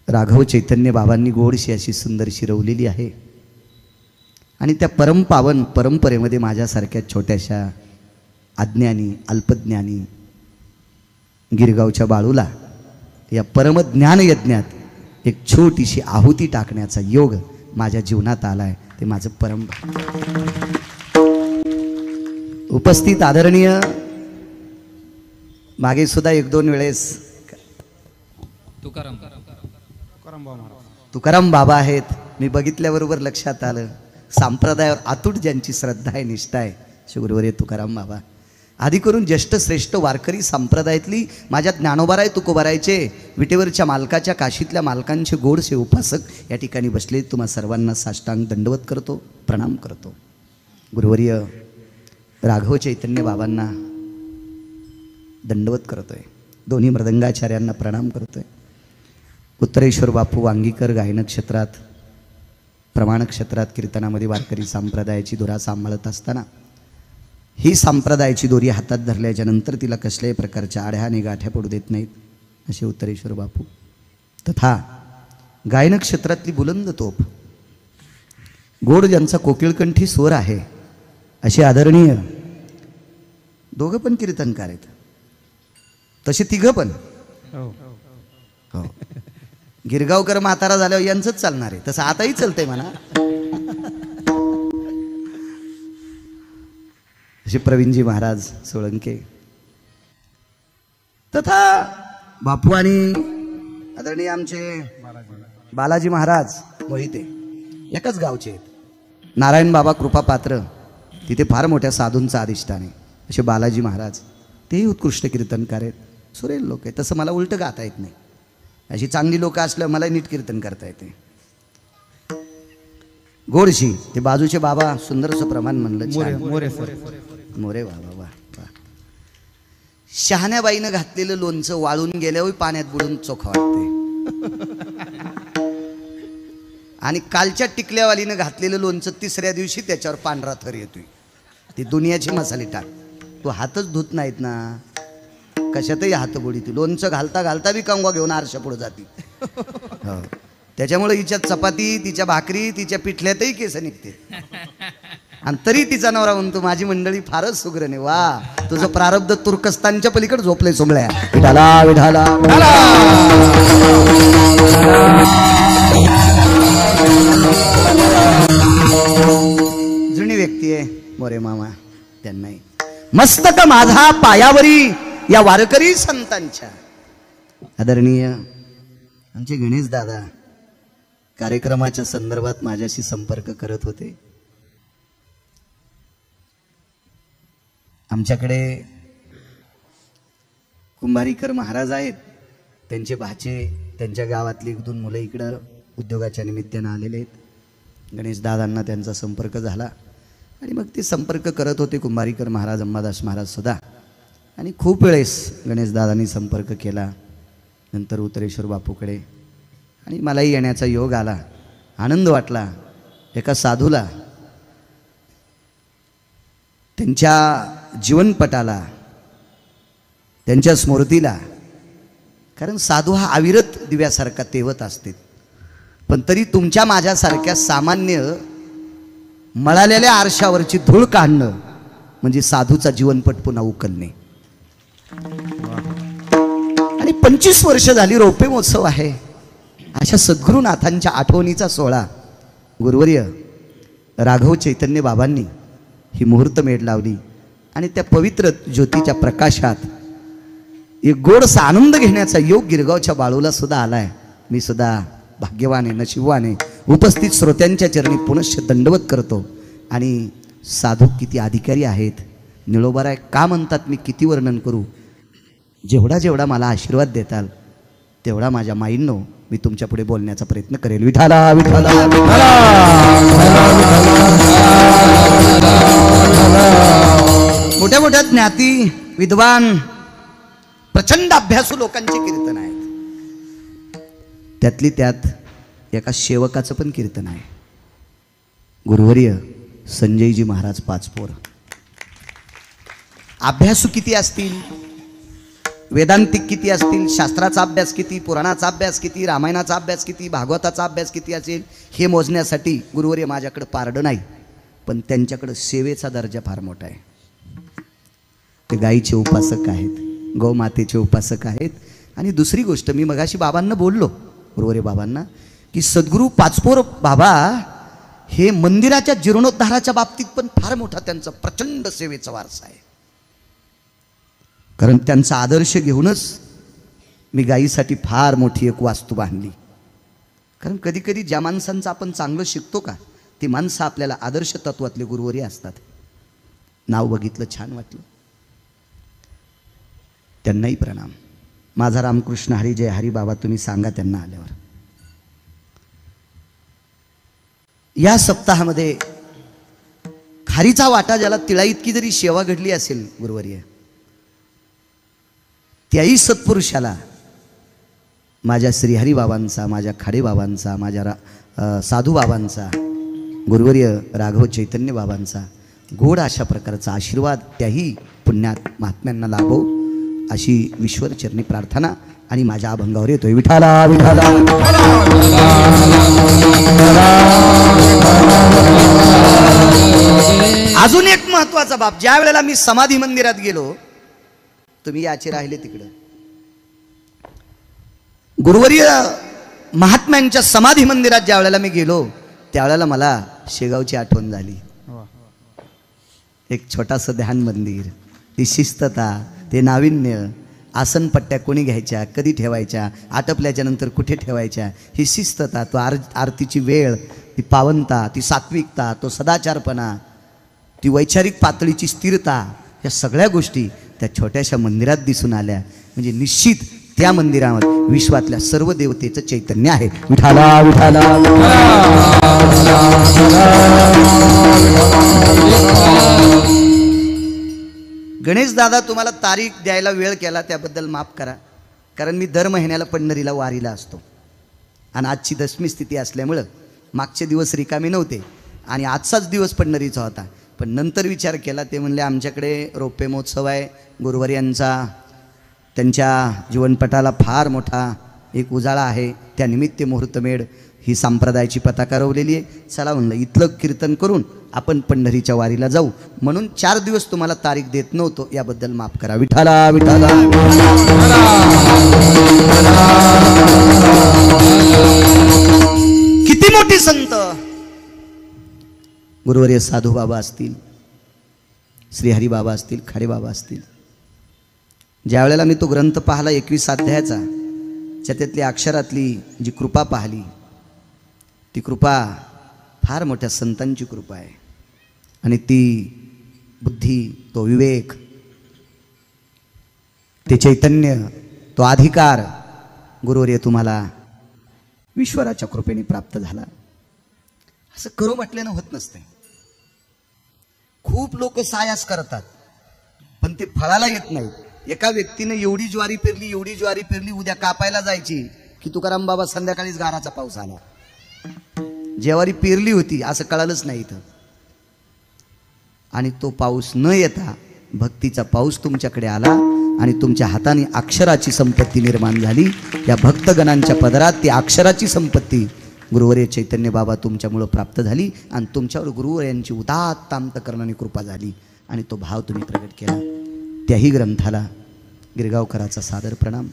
राघव चैतन्य बाबांनी गोडशी अशी सुंदर शिरवलेली आहे. आणि त्या परम पावन परंपरेमध्ये माझ्यासारख्या छोट्याशा अज्ञानी अल्पज्ञानी गिरगावच्या बाळूला या परमज्ञान यज्ञात एक छोटीशी आहुती टाकण्याचा योग माझ्या जीवनात आलाय. ते माझं परम उपस्थित आदरणीय, मागे सुद्धा एक दोन वेळेस तुकाराम बाबा आहेत. मी बघितल्याबरोबर लक्षात आलं, संप्रदायावर अतूट ज्यांची श्रद्धा आहे, निष्ठा आहे, श्री तुकाराम बाबा. आधी करून ज्येष्ठ श्रेष्ठ वारकरी संप्रदायातली माझ्या ज्ञानोबाराय तुकोबारायचे विटेवरच्या मालकाच्या काशीतल्या मालकांचे गोडसे उपासक या ठिकाणी बसले. तुम्हा सर्वांना साष्टांग दंडवत करतो, प्रणाम करतो. गुरुवर्य राघव चैतन्य बाबांना दंडवत करतोय. दोन्ही मृदंगाचार्यांना प्रणाम करतोय. उत्तरेश्वर बापू वांगीकर गायन क्षेत्रात, प्रमाण क्षेत्रात कीर्तनामध्ये वारकरी संप्रदायाची दोरा सांभाळत असताना ही संप्रदायाची दोरी हातात धरल्याच्या नंतर तिला कसल्याही प्रकारच्या आढ्या आणि गाठ्या पडू देत नाहीत असे उत्तरेश्वर बापू. तथा गायन क्षेत्रातली बुलंद तोफ, गोड ज्यांचा कोकिळकंठी स्वर आहे, असे आदरणीय दोघं पण कीर्तनकार आहेत. तसे तिघं पण हो. गिरगावकर म्हातारा झाल्यावर यांचंच चालणार आहे, तसं आताही चालतंय म्हणा. असे प्रवीणजी महाराज सोळंके, तथा बापू आणि आदरणीय आमचे बालाजी महाराज मोहिते एकाच गावचे आहेत. नारायण बाबा कृपा पात्र, तिथे फार मोठ्या साधूंचा अधिष्ठान आहे. असे बालाजी महाराज, तेही उत्कृष्ट कीर्तनकार आहेत, सुरेल लोक आहेत. तसं मला उलटं गाता येत नाही. अशी चांगली लोक असल्यावर मला नीट कीर्तन करता येते. गोडशी ते बाजूचे बाबा सुंदरसं प्रमाण म्हणलं, मोरे बाबा वा वा. शहाण्याबाईनं घातलेलं लोणचं वाळून गेल्यावर पाण्यात बुडून चोखा वाटते. आणि कालच्या टिकल्यावालीनं घातलेलं लोणचं तिसऱ्या दिवशी त्याच्यावर पांढरा थर येतोय. ती दुनियाची मसाले टाक, तू हातच धुत नाहीत ना, कशातही हात बुडीती. लोणचं घालता घालता बी कंगवा घेऊन आरशा पुढे जाती. हो, त्याच्यामुळे हिच्या चपाती, तिच्या भाकरी, तिच्या पिठल्यातही केस निघते. आणि तरी तिचा नवरा म्हणतो माझी मंडळी फारच सुग्रण आहे. वा, तुझं प्रारब्ध तुर्कस्तानच्या पलीकडे झोपलंय सोमळ्या. विठाला विठाला. जुनी व्यक्ती आहे मोरे मामा, त्यांनाही मस्तक माझा पायावरी या वारकरी संतांच्या. आदरणीय आमचे गणेश दादा कार्यक्रमाच्या संदर्भात माझ्याशी संपर्क करत होते. आमच्याकडे कुंभारीकर महाराज आहेत, त्यांचे भाचे, त्यांच्या गावातली एक दोन मुलं इकडं उद्योगाच्या निमित्तानं आलेले आहेत. गणेश दादांना त्यांचा संपर्क झाला आणि मग ते संपर्क करत होते कुंभारीकर महाराज, अंबादास महाराज सुद्धा. आणि खूप वेळेस गणेश दादांनी संपर्क केला. नंतर उत्तरेश्वर बापूकडे, आणि मलाही येण्याचा योग आला. आनंद वाटला. एका साधूला, त्यांच्या जीवनपटाला, त्यांच्या स्मृतीला, कारण साधू हा अविरत दिव्यासारखा तेवत असते, पण तरी तुमच्या माझ्यासारख्या सामान्य मळालेल्या आरशावरची धूळ काढणं म्हणजे साधूचा जीवनपट पुन्हा उकलणे. आणि 25 वर्ष झाली रौप्य महोत्सव आहे. अशा सद्गुरुनाथांच्या आठवणीचा सोहळा गुरुवर्य राघव चैतन्य बाबांनी ही मुहूर्तमेढ लावली आणि त्या पवित्र ज्योतीच्या प्रकाशात एक गोडसा आनंद घेण्याचा योग गिरगावच्या बाळूला सुद्धा आलाय. मी सुद्धा भाग्यवान आहे, नशीबवान आहे. उपस्थित श्रोत्यांच्या चरणी पुनश्च दंडवत करतो. आणि साधू किती अधिकारी आहेत, निळोबाराय का म्हणतात, मी किती वर्णन करू. जेवढा जेवढा मला आशीर्वाद देताल तेवढा माझ्या माईंनो मी तुमच्या पुढे बोलण्याचा प्रयत्न करेल. विठाला विठाला मोठ्या मोठ्या ज्ञाती विद्वान प्रचंड अभ्यासू लोकांचे कीर्तन आहेत. त्यातली त्यात एका सेवकाचं पण कीर्तन आहे. गुरुवर्य संजयजी महाराज पाचपोर. अभ्यासू किती असतील, वेदांतिक किती असतील, शास्त्राचा अभ्यास किती, पुराणाचा अभ्यास किती, रामायणाचा अभ्यास किती, भागवताचा अभ्यास किती असेल हे मोजण्यासाठी गुरुवर्य माझ्याकडे पारडं नाही. पण त्यांच्याकडे सेवेचा दर्जा फार मोठा आहे. ते गाईचे उपासक आहेत, गौमातेचे उपासक आहेत. आणि दुसरी गोष्ट, मी मगाशी बाबांना बोललो, गुरुवर्य बाबांना, की सद्गुरू पाचपोर बाबा हे मंदिराच्या जीर्णोद्धाराच्या बाबतीत पण फार मोठा त्यांचा प्रचंड सेवेचा वारसा आहे. कारण त्यांचा आदर्श घेऊनच मी गायीसाठी फार मोठी एक वास्तू बांधली. कारण कधी कधी ज्या माणसांचं आपण चांगलं शिकतो का ती माणसं आपल्याला आदर्श तत्वातले गुरुवरी असतात. नाव बघितलं, छान वाटलं. त्यांनाही प्रणाम. माझा रामकृष्ण हरी जय हरी बाबा तुम्ही सांगा त्यांना आल्यावर. या सप्ताहामध्ये खारीचा वाटा ज्याला तिळा इतकी जरी सेवा घडली असेल गुरुवर्य, त्याही सत्पुरुषाला माझ्या श्रीहरी बाबांचा, माझ्या खाडे बाबांचा, माझ्या साधू बाबांचा, गुरुवर्य राघव चैतन्य बाबांचा गोड अशा प्रकारचा आशीर्वाद त्याही पुण्यात महात्म्यांना लाभो अशी ईश्वरचरणी प्रार्थना आणि माझ्या अभंगावर येतोय. विठाला विठाला. अजून एक महत्वाचा बाब, ज्या वेळेला मी समाधी मंदिरात गेलो, तुम्ही याचे राहिले तिकडं, गुरुवर्य महात्म्यांच्या समाधी मंदिरात ज्या वेळेला मी गेलो त्यावेळेला मला शेगावची आठवण झाली. एक छोटासं ध्यान मंदिर, ती शिस्तता, ते नाविन्य, आसनपट्ट्या कोणी घ्यायच्या, कधी ठेवायच्या, आटपल्याच्या नंतर कुठे ठेवायच्या, ही शिस्तता, तो आरतीची वेळ, ती पावनता, ती सात्विकता, तो सदाचारपणा, ती वैचारिक पातळीची स्थिरता, या सगळ्या गोष्टी त्या छोट्याशा मंदिरात दिसून आल्या. म्हणजे निश्चित त्या मंदिरामध्ये विश्वातल्या सर्व देवतेचं चैतन्य आहे. विठाला विठाला. गणेश दादा तुम्हाला तारीख द्यायला वेळ केला त्याबद्दल माफ करा. कारण मी दर महिन्याला पंढरीला वारीला असतो आणि आजची दशमी स्थिती असल्यामुळं मागचे दिवस रिकामी नव्हते आणि आजचाच दिवस पंढरीचा होता. पण नंतर विचार केला, ते म्हणले आमच्याकडे रौप्य महोत्सव आहे, गुरुवर्यांचा त्यांच्या जीवनपटाला फार मोठा एक उजाळा आहे, त्यानिमित्त मुहूर्तमेढ ही संप्रदायाची पताका रोवलेली आहे. चला म्हणलं इथलं कीर्तन करून आपण पंढरीच्या वारीला जाऊ. म्हणून 4 दिवस तुम्हाला तारीख देत नव्हतो, याबद्दल माफ करा. विठाला विठाला. किती मोठी संत गुरुवर्य साधू बाबा असतील, श्रीहरी बाबा असतील, खाडे बाबा असतील. ज्या वेळेला मी तो ग्रंथ पाहिला 21 अध्यायाचा, त्यातली अक्षरातली जी कृपा पाहिली, ती कृपा फार मोठ्या संतांची कृपा आहे. आणि ती बुद्धी, तो विवेक, ते चैतन्य, तो अधिकार गुरुवर्य तुम्हाला ईश्वराच्या कृपेने प्राप्त झाला. असं करू म्हटल्यानं होत नसते. खूप लोक सायास करतात पण ते फळाला येत नाही. एका व्यक्तीने एवढी ज्वारी पेरली, एवढी ज्वारी पेरली, उद्या कापायला जायची की तुकाराम बाबा संध्याकाळीच गाराचा पाऊस आला. ज्वारी पेरली होती असं कळालंच नाही इथं. आणि तो पाऊस न येता भक्तीचा पाऊस तुमच्याकडे आला आणि तुमच्या हाताने अक्षराची संपत्ती निर्माण झाली. या भक्तगणांच्या पदरात ती अक्षराची संपत्ती गुरुवर्य चैतन्य बाबा तुमच्यामुळं प्राप्त झाली आणि तुमच्यावर गुरुवर्यांची उदात्त अंतकरणाने कृपा झाली आणि तो भाव तुम्ही प्रगट केला. त्याही ग्रंथाला गिरगावकराचा सादर प्रणाम,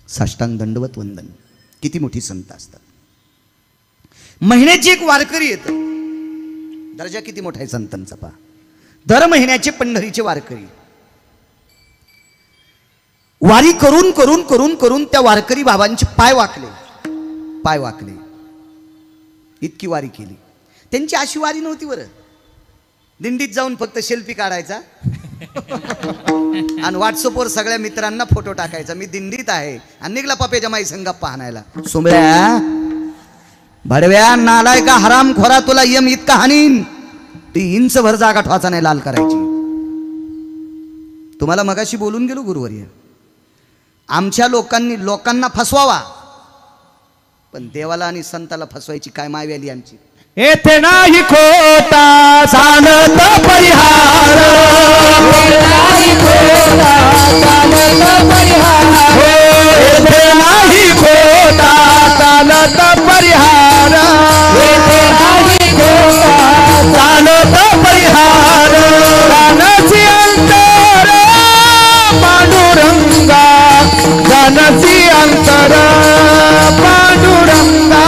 साष्टांग दंडवत वंदन. किती मोठी संत असतात. महिन्याची एक वारकरी येतं. दर्जा किती मोठा आहे संतांचा पहा. दर महिन्याचे पंढरीचे वारकरी वारी करून करून करून करून त्या वारकरी बाबांचे पाय वाकले. इतकी वारी केली. त्यांची अशी वारी नव्हती बरं. दिंडीत जाऊन फक्त सेल्फी काढायचा आणि व्हॉट्सअपवर सगळ्या मित्रांना फोटो टाकायचा, मी दिंडीत आहे, आणि निघला पप्याच्या माई संग पाहण्याला. सुंबळ्या भडव्या नालाय का हराम खोरा, तुला यम इतका हानीन, ती इंच भर जागा ठवाचा नाही लाल करायची. तुम्हाला मगाशी बोलून गेलो गुरुवर्य, आमच्या लोकांना फसवावा, पण देवाला आणि संताला फसवायची काय माय आली आमची. येथे नाही खोटा चालत परिहार, येथे नाही खोटा चालत परिहार, चालत परिहार, गानसी अंतर पांडुरंगा, गानसी अंतर पांडुरंगा,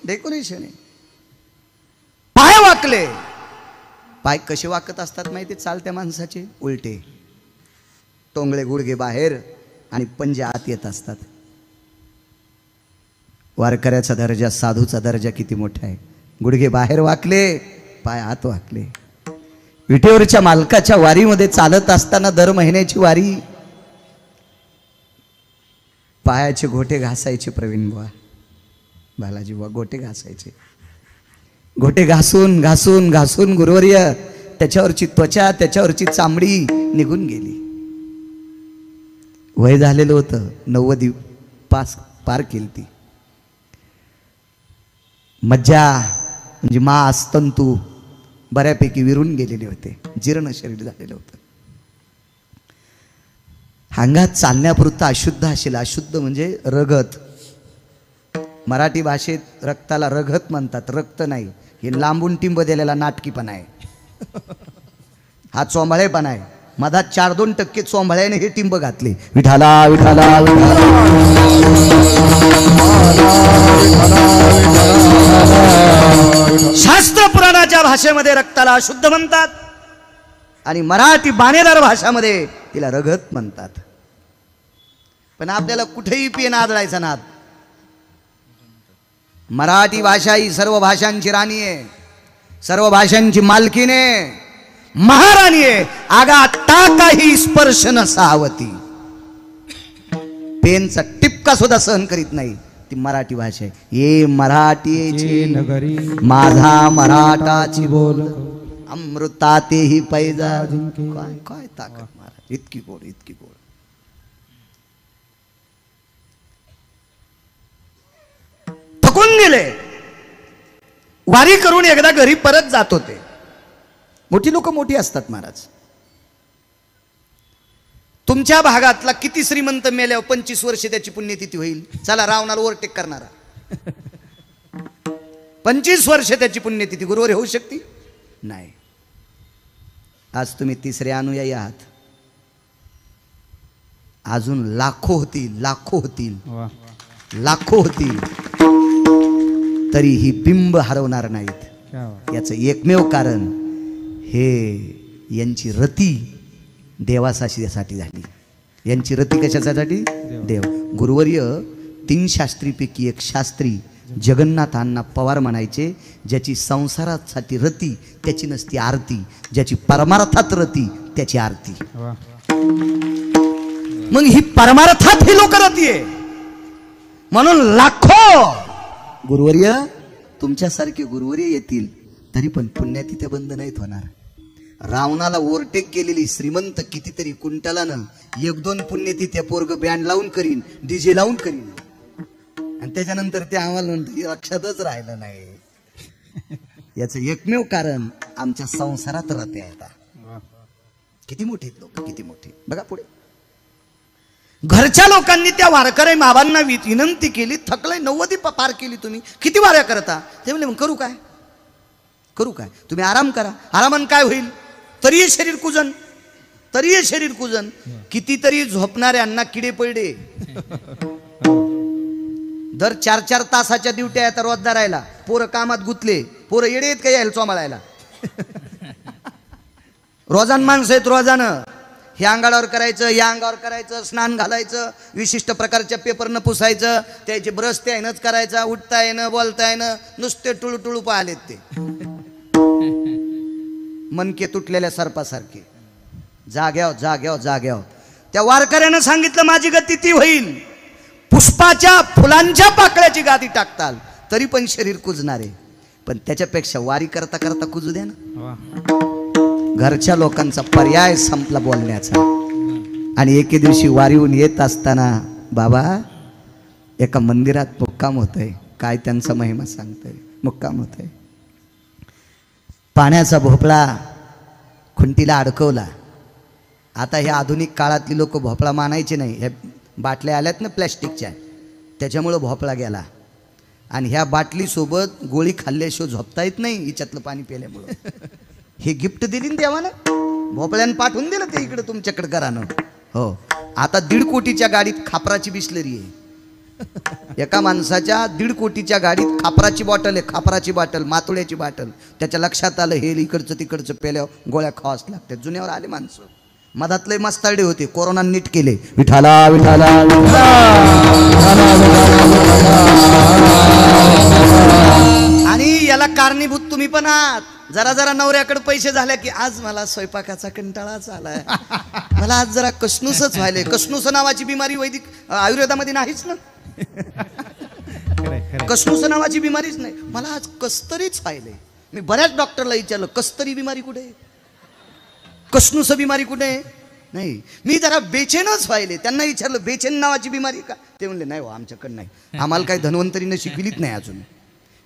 डेकोरेशन आहे. पाय वाकले. पाय कसे वाकत असतात माहिती? चालत्या माणसाचे उलटे, टोंगळे गुडघे बाहेर आणि पंजे आत येत असतात. वारकऱ्याचा दर्जा, साधूचा दर्जा किती मोठा आहे. गुडघे बाहेर वाकले, पाय आत वाकले. विटेवरच्या मालकाच्या वारीमध्ये चालत असताना दर महिन्याची वारी, पायाचे घोटे घासायचे प्रवीण बुवा, बालाजी बुवा गोटे घासायचे. गोटे घासून घासून घासून गुरुवर्य त्याच्यावरची त्वचा, त्याच्यावरची चामडी निघून गेली. वय झालेलं होतं, 90 पार केली ती. मज्जा म्हणजे मांस तंतू बऱ्यापैकी विरून गेलेले होते, जीर्ण शरीर झालेलं होतं. अंगात चालण्यापुरतं अशुद्ध असेल. अशुद्ध म्हणजे रगत. मराठी भाषेत रक्ताला रगत म्हणतात, रक्त नाही. हे लांबून टिंब दिलेला नाटकीपणा आहे, हा चोंबळेपणा आहे. मधात 4-2% चोंबळ्याने हे टिंब घातले. विठाला विठाला शास्त्र पुराणाच्या भाषेमध्ये रक्ताला अशुद्ध म्हणतात आणि मराठी बाणेदार भाषामध्ये तिला रगत म्हणतात. पण आपल्याला कुठेही पेन आदळायचा नाद. मराठी भाषा ही सर्व भाषांची राणी आहे, सर्व भाषांची मालकीने महाराणी आहे. आगा टाकाही स्पर्श न सावती, पेनचा टिपका सुद्धा सहन करीत नाही ती मराठी भाषा आहे. ये मराठीची नगरी, माझा मराठाची बोल, अमृतातेही पैजा. काय काय ताकद महाराज, इतकी गोड, इतकी गोड. थकून गेले. वारी करून एकदा घरी परत जात होते. मोठी लोक मोठी असतात महाराज. तुमच्या भागातला किती श्रीमंत मेल्यावर 25 वर्ष त्याची पुण्यतिथी होईल? चला रावणाला ओव्हरटेक करणारा 25 वर्ष त्याची पुण्यतिथी गुरुवार होऊ शकते? नाही. आज तुम्ही तिसरे अनुयायी आहात, अजून लाखो होतील, लाखो होतील, लाखो होतील, तरी ही बिंब हरवणार नाहीत. याचं एकमेव कारण हे यांची रती देवासाठी झाली. यांची रती कशासाठी? देव. गुरुवर्य 3 शास्त्रीपैकी एक शास्त्री जगन्नाथांना पवार म्हणायचे. ज्याची संसारासाठी रती त्याची नसती आरती, ज्याची परमार्थात रती त्याची आरती. मग ही परमार्थात ही लोक रती आहे म्हणून लाखो गुरुवर्य तुमच्यासारखे गुरुवर्य येतील, तरी पण पुण्यतिथ्या बंद नाहीत होणार. रावणाला ओव्हरटेक केलेली श्रीमंत कितीतरी कुंटलानं 1-2 पुण्यतिथ्या पोरग बँड लावून करीन, डीजे लावून करीन, आणि त्याच्यानंतर ते आम्हाला लक्षातच राहिलं नाही. याचं एकमेव कारण आमच्या संसारात रते आहेत. किती मोठे लोक, किती मोठे. बघा पुढे. घरच्या लोकांनी त्या वारकरी बाबांना विनंती केली, थकलंय 90 पार केली तुम्ही, किती वाऱ्या करता? ते म्हणले मग करू काय, करू काय, तुम्ही आराम करा. आरामानं काय होईल, तरी शरीर कुजन, तरी शरीर कुजन. कितीतरी झोपणाऱ्यांना किडे पडले. दर 4-4 तासाच्या ड्युट्या येतात रोज धरायला. पोरं कामात गुतले, पोरं येडे आहेत का यायला चोमाळायला? रोजान माणसं आहेत, रोजानं हे अंगावर करायचं, या अंगावर करायचं, स्नान घालायचं, विशिष्ट प्रकारच्या पेपरनं पुसायचं, त्याचे ब्रश त्यानंच करायचा, उठता येणं, बोलता येणं, नुसते टुळू टुळू पाहिलेत ते मनके तुटलेल्या सर्पासारखे. जाग्याव जाग्याव जाग्याव. त्या वारकऱ्यानं सांगितलं माझी गती ती होईल, पुष्पाच्या फुलांच्या पाकळ्याची गादी टाकताल तरी पण शरीर कुजणारे, पण त्याच्यापेक्षा वारी करता करता कुजू द्या ना. घरच्या लोकांचा पर्याय संपला बोलण्याचा. आणि एके दिवशी वारीहून येत असताना बाबा एका मंदिरात मुक्काम होतंय. काय त्यांचा महिमा सांगतोय. मुक्काम होतंय, पाण्याचा भोपळा खुंटीला अडकवला. आता हे आधुनिक काळातली लोक भोपळा मानायचे नाही. ह्या बाटल्या आल्यात ना प्लॅस्टिकच्या, त्याच्यामुळं भोपळा गेला. आणि ह्या बाटलीसोबत गोळी खाल्ल्याशिवाय झोपता येत नाही हिच्यातलं पाणी प्यायल्यामुळं. हे गिफ्ट दिली ना देवानं, भोपळ्यानं पाठवून दिलं ते इकडे तुमच्याकडे घरानं. हो, आता 1.5 कोटीच्या गाडीत खापराची बिस्लरी आहे. एका माणसाच्या 1.5 कोटीच्या गाडीत खापराची बॉटल आहे, खापराची बॉटल, मातुळ्याची बॉटल. त्याच्या लक्षात आलं हे इकडचं तिकडचं पेल्यावर गोळ्या खावाच लागतात. जुन्यावर आले माणसं. मधातले मस्तारडे होते, कोरोना नीट केले. विठाला विठाला आणि याला कारणीभूत तुम्ही पण आहात. जरा जरा नवऱ्याकडे पैसे झाले की आज मला स्वयंपाकाचा कंटाळाच आलाय, मला आज जरा कसनूसच व्हायले. कसनूस नावाची बिमारी वैदिक आयुर्वेदामध्ये नाहीच ना. कसनूस नावाची बिमारीच नाही. मला आज कस्तरीच व्हायले. मी बऱ्याच डॉक्टरला विचारलं कस्तरी बिमारी कुठे, कसनूस बिमारी कुठे नाही. मी जरा बेचेनच व्हायले. त्यांना विचारलं बेचेन नावाची बिमारी का? ते म्हणले नाही हो आमच्याकडे नाही, आम्हाला काही धन्वंतरीनं शिकविलीच नाही अजून.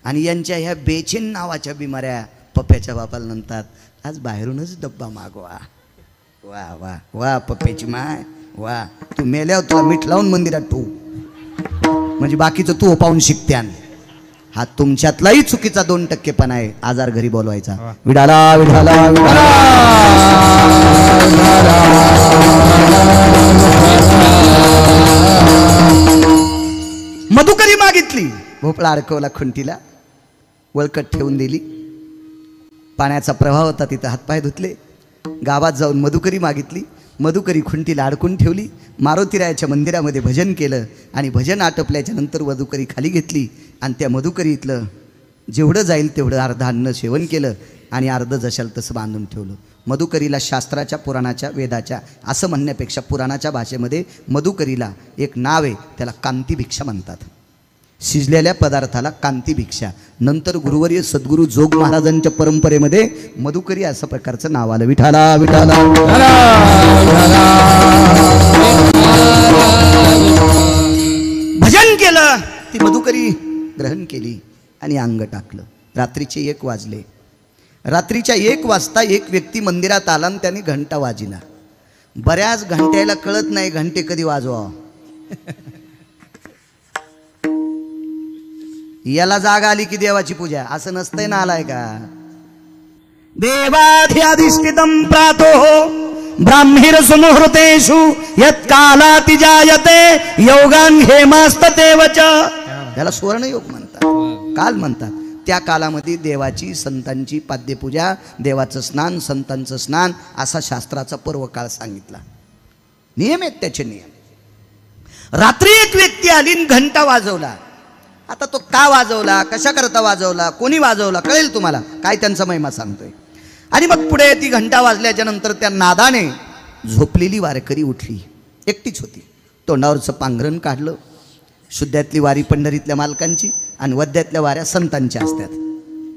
आणि यांच्या ह्या बेचेन नावाच्या बिमाऱ्या पप्प्याच्या बापाला म्हणतात आज बाहेरूनच डब्बा मागवा. वा वा वा पप्प्याची माय वा, तू मेल्यावर तुला मीठ लावून मंदिरात ठेवू म्हणजे बाकीचं तू पाहून शिकत्यान. हा तुमच्यातलाही चुकीचा 2% आहे. आजार घरी बोलवायचा. विडाला विडाला मधुकरी मागितली, भोपळा अडकवला खुंटीला, वळकट ठेवून दिली. पाण्याचा प्रवाह होता तिथं, हातपाय धुतले. गावात जाऊन मधुकरी मागितली, मधुकरी खुंटीला अडकून ठेवली. मारुतीरायाच्या मंदिरामध्ये भजन केलं आणि भजन आटपल्याच्या नंतर मधुकरी खाली घेतली आणि त्या मधुकरीतलं जेवढं जाईल तेवढं अर्ध अन्न सेवन केलं आणि अर्ध जशाल तसं बांधून ठेवलं. मधुकरीला शास्त्राच्या, पुराणाच्या, वेदाच्या असं म्हणण्यापेक्षा पुराणाच्या भाषेमध्ये मधुकरीला एक नाव आहे, त्याला कांती भिक्षा म्हणतात. शिजलेल्या पदार्थाला कांती भिक्षा. नंतर गुरुवर्य सद्गुरू जोग महाराजांच्या परंपरेमध्ये मधुकरी असं प्रकारचं नाव आलं. विठाला विठाला भजन केलं, ती मधुकरी ग्रहण केली आणि अंग टाकलं. रात्रीचे 1 वाजले. रात्रीच्या 1 वाजता एक व्यक्ती मंदिरात आला आणि त्याने घंटा वाजिला. बऱ्याच घंट्याला कळत नाही घंटे कधी वाजवा. याला जाग आली की देवाची पूजा, असं नसतंय ना. आलाय का देवाधिष्ठितम प्रातो ब्राह्मीर सुमुहूर्तेषु यत्कालाति जायते योगान हेमास्ततेवच. याला सुवर्णयोग म्हणतात, काल म्हणतात. त्या कालामध्ये देवाची, संतांची पाद्यपूजा, देवाचं स्नान, संतांचं स्नान असा शास्त्राचा पर्वकाळ सांगितला. नियम आहेत त्याचे नियम. रात्री एक व्यक्ती आली आणि घंटा वाजवला. आता तो का वाजवला, कशा करता वाजवला, कोणी वाजवला कळेल तुम्हाला, काय त्यांचा महिमा सांगतोय. आणि मग पुढे ती घंटा वाजल्याच्या नंतर त्या नादाने झोपलेली वारकरी उठली. एकटीच होती. तोंडावरचं पांघरण काढलं. शुद्ध्यातली वारी पंढरीतल्या मालकांची आणि वद्यातल्या वाऱ्या संतांच्या असतात.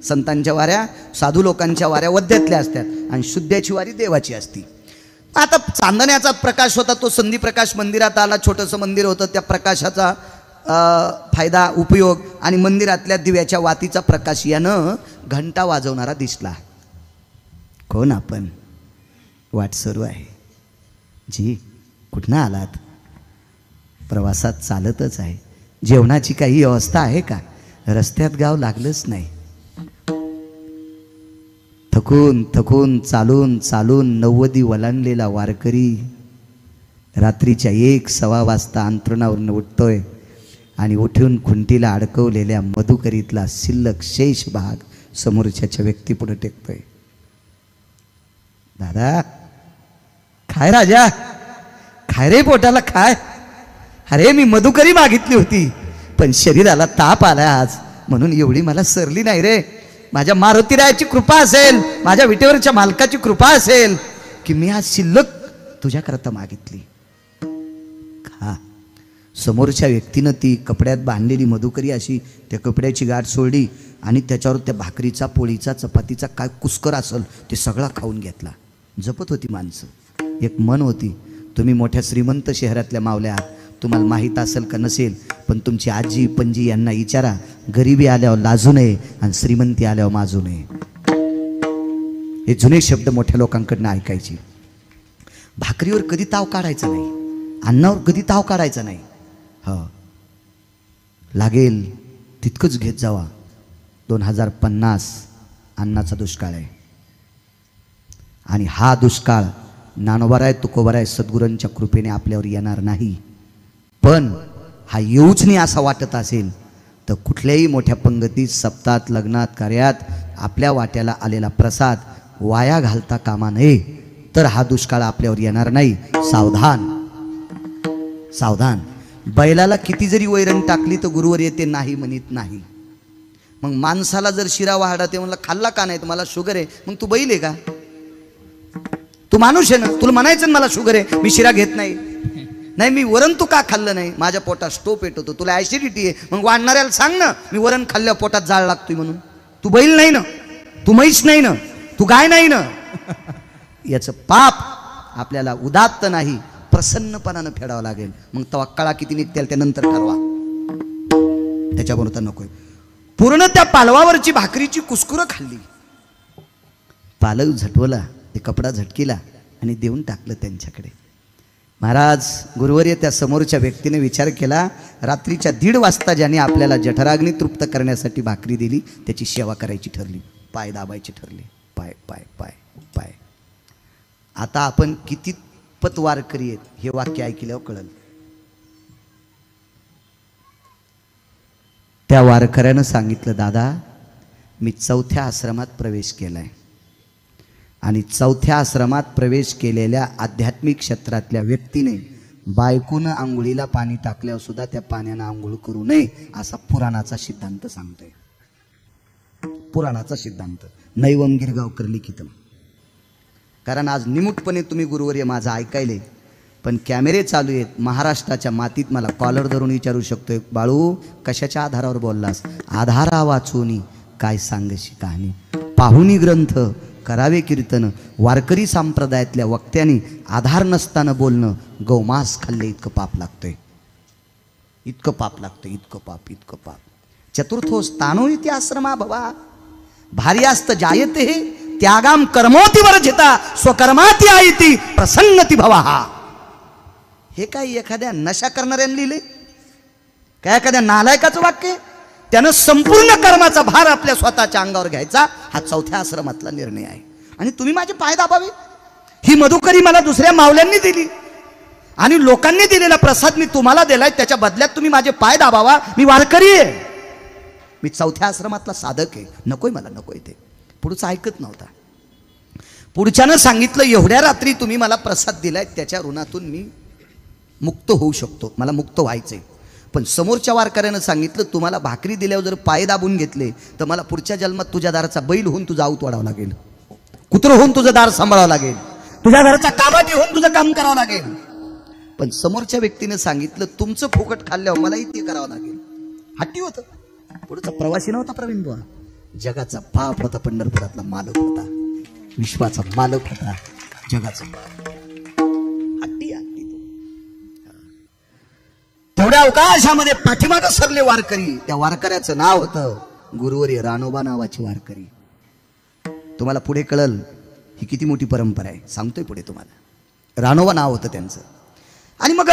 संतांच्या वाऱ्या, साधू लोकांच्या वाऱ्या वद्यातल्या असतात आणि शुद्ध्याची वारी देवाची असती. आता चांदण्याचा प्रकाश होता, तो संधी प्रकाश मंदिरात आला. छोटंसं मंदिर होतं, त्या प्रकाशाचा फायदा, उपयोग आणि मंदिरातल्या दिव्याच्या वातीचा प्रकाश यानं घंटा वाजवणारा दिसला. कोण आपण? वाट सुरू आहे. जी कुठनं आलात? प्रवासात चालतच आहे. जेवणाची काही व्यवस्था आहे का? रस्त्यात गाव लागलंच नाही. थकून थकून चालून चालून 90 वलांडलेला वारकरी रात्रीच्या 1-1:15 वाजता अंथरुणावरून उठतोय आणि उठून खुंटीला अडकवलेल्या मधुकरीतला शिल्लक शेष भाग समोरच्या व्यक्तीपुढे टेकतोय. दादा खाय, राजा खाय रे, पोटाला खाय. अरे मी मधुकरी मागितली होती, पण शरीराला ताप आलाय आज, म्हणून एवढी मला सरली नाही रे. माझ्या मारुतीरायाची कृपा असेल, माझ्या विटेवरच्या मालकाची कृपा असेल की मी आज शिल्लक तुझ्याकरता मागितली. खा. समोरच्या व्यक्तीनं ती कपड्यात बांधलेली मधुकरी अशी त्या कपड्याची गाठ सोडली आणि त्याच्यावर त्या भाकरीचा, पोळीचा, चपातीचा काय कुस्कर असेल ते सगळा खाऊन घेतला. जपत होती माणसं. एक मन होती. तुम्ही मोठ्या श्रीमंत शहरातल्या मावल्या आहात, तुम्हाला माहीत असेल का नसेल, पण तुमची आजी पणजी यांना विचारा, गरिबी आल्यावर लाजू नये आणि श्रीमंती आल्यावर माजू नये. हे जुने शब्द मोठ्या लोकांकडनं ऐकायची. भाकरीवर कधी ताव काढायचा नाही, अन्नावर कधी ताव काढायचा नाही. हो लागेल तितकंच घेत जावा. 2050 अन्नाचा दुष्काळ आहे आणि हा दुष्काळ ज्ञानोबाराय तुकोबाराय सद्गुरूंच्या कृपेने आपल्यावर येणार नाही. पण हा येऊच नाही असं वाटत असेल तर कुठल्याही मोठ्या पंगतीत, सप्ताहात, लग्नात, कार्यात आपल्या वाट्याला आलेला प्रसाद वाया घालता कामा नये. तर हा दुष्काळ आपल्यावर येणार नाही. सावधान सावधान. बैलाला किती जरी वैरण टाकली तर गुरुवर येते नाही म्हणत नाही. मग माणसाला जर शिरा वाहडा ते म्हणलं खाल्ला का नाही, तर मला शुगर आहे, मग तू बैल आहे का? तू माणूस आहे ना, तुला म्हणायचं ना मला शुगर आहे, मी शिरा घेत नाही. नाही मी वरण तू का खाल्लं नाही, माझ्या पोटात स्टोप येत होतो, तुला ऍसिडिटी आहे, मग वाढणाऱ्याला सांग ना मी वरण खाल्ल्या पोटात जाळ लागतोय म्हणून. तू बैल नाही ना, तू म्हैस नाही ना, तू गाय नाही ना. याचं पाप आपल्याला उदात्त नाही प्रसन्नपणानं फेडावं लागेल. मग तवक्कळा किती निघतील त्यानंतर ठरवा, त्याच्याबरोबर तर नकोय. पूर्ण त्या पालवावरची भाकरीची कुस्कुरं खाल्ली. पालक झटवला, ते कपडा झटकीला आणि देऊन टाकलं त्यांच्याकडे. महाराज गुरुवर्य त्या समोरच्या व्यक्तीने विचार केला, रात्रीच्या 1:30 वाजता ज्याने आपल्याला जठराग्नी तृप्त करण्यासाठी भाकरी दिली त्याची सेवा करायची ठरली, पाय दाबायची ठरली. पाय पाय पाय पाय. आता आपण कितीपत वारकरी आहेत हे वाक्य ऐकल्यावर कळलं. त्या वारकऱ्यानं सांगितलं, दादा मी 4थ्या आश्रमात प्रवेश केलाय आणि 4थ्या आश्रमात प्रवेश केलेल्या आध्यात्मिक क्षेत्रातल्या व्यक्तीने बायकोनं आंघोळीला पाणी टाकल्यावर सुद्धा त्या पाण्यानं आंघोळ करू नये असा पुराणाचा सिद्धांत सांगतोय. पुराणाचा सिद्धांत नैवम गिरगावकर लिखितम. कारण आज निमूटपणे तुम्ही गुरुवर्य माझं ऐकायले, पण कॅमेरे चालू आहेत. महाराष्ट्राच्या मातीत मला कॉलर धरून विचारू शकतोय, बाळू कशाच्या आधारावर बोललास? आधारा वाचूनी काय सांगशी कहाणी, पाहुणी ग्रंथ करावे कीर्तन. वारकरी संप्रदायातल्या वक्त्यांनी आधार नसताना बोलणं गौमास खाल्ले इतकं पाप लागतंय, इतकं पाप लागतंय, इतकं पाप, इतकं पाप. चतुर्थो स्थानो इति आश्रमा भवा भार्यास्त जायते त्यागाम कर्मोति वर्जिता स्वकर्माति आयति प्रसन्नति भवा. हे काय एखाद्या नशा करणाऱ्याने लिहिले काय? एखाद्या नालायकाचं वाक्य? त्यानं संपूर्ण कर्माचा भार आपल्या स्वतःच्या अंगावर घ्यायचा हा 4थ्या आश्रमातला निर्णय आहे. आणि तुम्ही माझे पाय दाबावे? ही मधुकरी मला दुसऱ्या मावल्यांनी दिली आणि लोकांनी दिलेला प्रसाद मी तुम्हाला दिलाय, त्याच्या बदल्यात तुम्ही माझे पाय दाबावा? मी वारकरी आहे, मी 4थ्या आश्रमातला साधक आहे, नकोय मला, नकोय. ते पुढचं ऐकत नव्हता. पुढच्यानं सांगितलं, एवढ्या रात्री तुम्ही मला प्रसाद दिलाय, त्याच्या ऋणातून मी मुक्त होऊ शकतो, मला मुक्त व्हायचंय. पण समोरच्या वारकऱ्यानं सांगितलं, तुम्हाला भाकरी दिल्यावर जर पाय दाबून घेतले तर मला पुढच्या जन्मात तुझ्या दाराचा बैल होऊन तुझा आऊत वाढावं लागेल, कुत्र होऊन तुझं दार सांभाळावं लागेल, तुझ्या घराचा काबाटी होऊन तुझं काम करावं लागेल. पण समोरच्या व्यक्तीने सांगितलं, तुमचं फुकट खाल्ल्यावर मलाही ते करावं लागेल. हट्टी होतं. पुढचा प्रवासी नव्हता प्रवीण बुवा, जगाचा बाप होता, पंढरपुरातला मालक होता, विश्वाचा मालक होता, जगाचा बाप. हट्टी हट्टी. तेवढ्या अवकाशामध्ये पाठीमागं सरले वारकरी. त्या वारकऱ्याचं नाव होतं गुरुवर्य रानोबा नावाची वारकरी. तुम्हाला पुढे कळल ही किती मोठी परंपरा आहे, सांगतोय पुढे तुम्हाला. रानोबा नाव होतं त्यांचं. आणि मग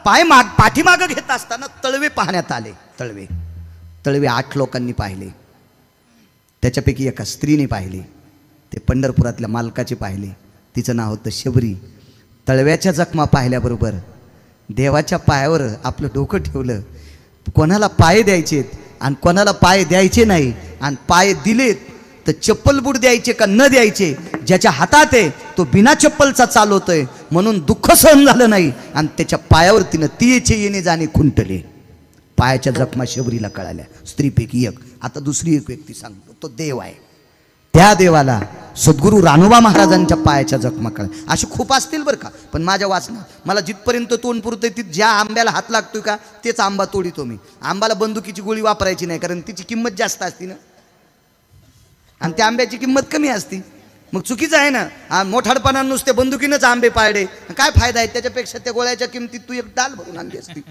पाठीमागं घेत असताना तळवे पाहण्यात आले. तळवे 8 लोकांनी पाहिले. त्याच्यापैकी एका स्त्रीने पाहिले. ते पंढरपुरातल्या मालकाचे पाहिले. तिचं नाव होतं शबरी. तळव्याच्या जखमा पाहिल्याबरोबर देवाच्या पायावर आपलं डोकं ठेवलं. कोणाला पाय द्यायचेत आणि कोणाला पाय द्यायचे नाही, आणि पाय दिलेत तर चप्पल बूट द्यायचे का न द्यायचे, ज्याच्या हातात आहे तो बिना चप्पलचा चालवतोय म्हणून दुःख सहन झालं नाही, आणि त्याच्या पायावर तिनं तियेचे येणे जाणे खुंटले. पायाच्या जखमा शबरीला कळाल्या. स्त्रीपैकी एक. आता दुसरी एक व्यक्ती सांगतो, तो देव आहे. त्या देवाला सद्गुरू रानोबा महाराजांच्या पायाच्या जखमा कळल्या. असे खूप असतील बरं का, पण माझ्या वाचनात मला जिथपर्यंत तोंड पुरतंय तिथ ज्या आंब्याला हात लागतोय का तेच आंबा तोडीतो मी. आंबाला बंदुकीची गोळी वापरायची नाही, कारण तिची किंमत जास्त असती ना, आणि त्या आंब्याची किंमत कमी असती. मग चुकीचं आहे ना. मोठाडपणा नुसते बंदुकीनंच आंबे पाळले, काय फायदा आहे? त्याच्यापेक्षा त्या गोळ्याच्या किमतीत तू एक डाल भरून आणली असती.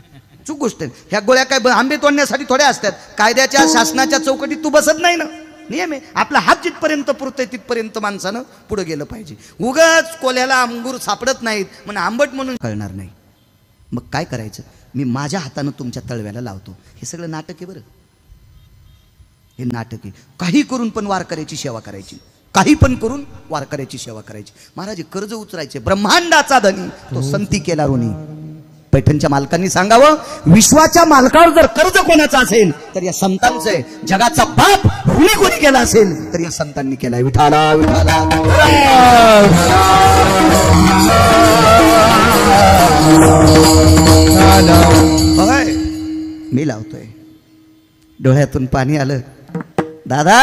चूक गोष्ट आहे. ह्या गोळ्या काय आंबे तोडण्यासाठी थोड्या असतात. कायद्याच्या शासनाच्या चौकटीत तू बसत नाही ना. नियम आहे. आपला हात जिथपर्यंत पुरतोय तिथपर्यंत माणसानं पुढे गेलं पाहिजे. उगाच कोल्याला अंगूर सापडत नाहीत म्हणून आंबट म्हणून कळणार नाही. मग काय करायचं? मी माझ्या हातानं तुमच्या तळव्याला लावतो. हे सगळं नाटक आहे बरं. हे नाटक आहे. काही करून पण वारकऱ्याची सेवा करायची. काही पण करून वारकऱ्याची सेवा करायची. महाराज कर्ज उचरायचे. ब्रह्मांडाचा धनी तो संती केला ऋणी. पैठणच्या मालकांनी सांगावं, विश्वाच्या मालकावर जर कर्ज कोणाचं असेल तर या संतांचं आहे. जगाचा बाप ऋणी कोणी केला असेल तर या संतांनी केलाय. विठाला विठाला. बघाय मी लावतोय. डोळ्यातून पाणी आलं. दादा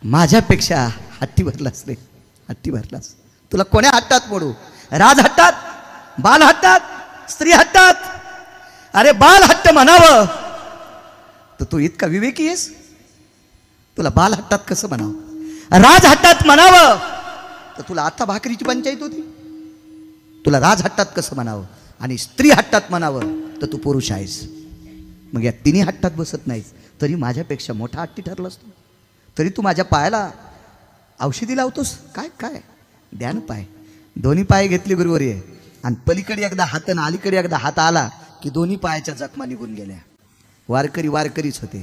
माझ्यापेक्षा हट्टी भरलास रे, हट्टी भरलास. तुला कोण्या हट्टात मोडू? राज हट्टात, बाल हट्टात, स्त्री हट्टात? अरे बाल हट्ट म्हणावं तर तू इतका विवेकी आहेस? तुला बाल हट्टात कसं म्हणावं? राज हट्टात म्हणावं तर तुला आता भाकरीची पंचायत होती. तुला राज हट्टात कसं म्हणावं? आणि स्त्री हट्टात म्हणावं तर तू पुरुष आहेस. मग या तिन्ही हट्टात बसत नाहीस तरी माझ्यापेक्षा मोठा हट्टी ठरलास तू. तरी तू माझ्या पायाला औषधी लावतोस. काय काय द्यान पाय. दोन्ही पाय घेतले गुरुवारी आहे, आणि पलीकडे एकदा हात आणि अलीकडे एकदा हात आला की दोन्ही पायाच्या जखमा निघून गेल्या. वारकरी वारकरीच होते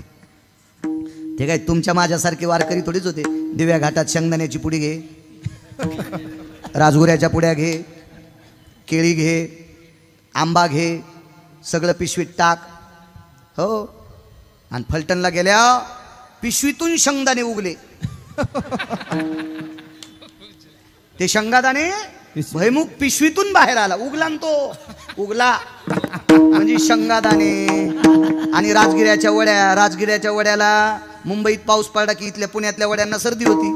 ते. काय तुमच्या माझ्यासारखे वारकरी थोडीच होते. दिव्या घाटात शेंगदाण्याची पुडी घे, राजगुऱ्याच्या पुड्या घे, केळी घे, आंबा घे, सगळं पिशवीत टाक. हो, आणि फलटणला गेल्या पिशवीतून शेंगदाणे उगले. ते शेंगादाणे भयमुख पिशवीतून बाहेर आला. उगला न तो उगला म्हणजे शेंगादाणे. आणि राजगिऱ्याच्या वड्याला मुंबईत पाऊस पडला की इथल्या पुण्यातल्या वड्यांना सर्दी होती.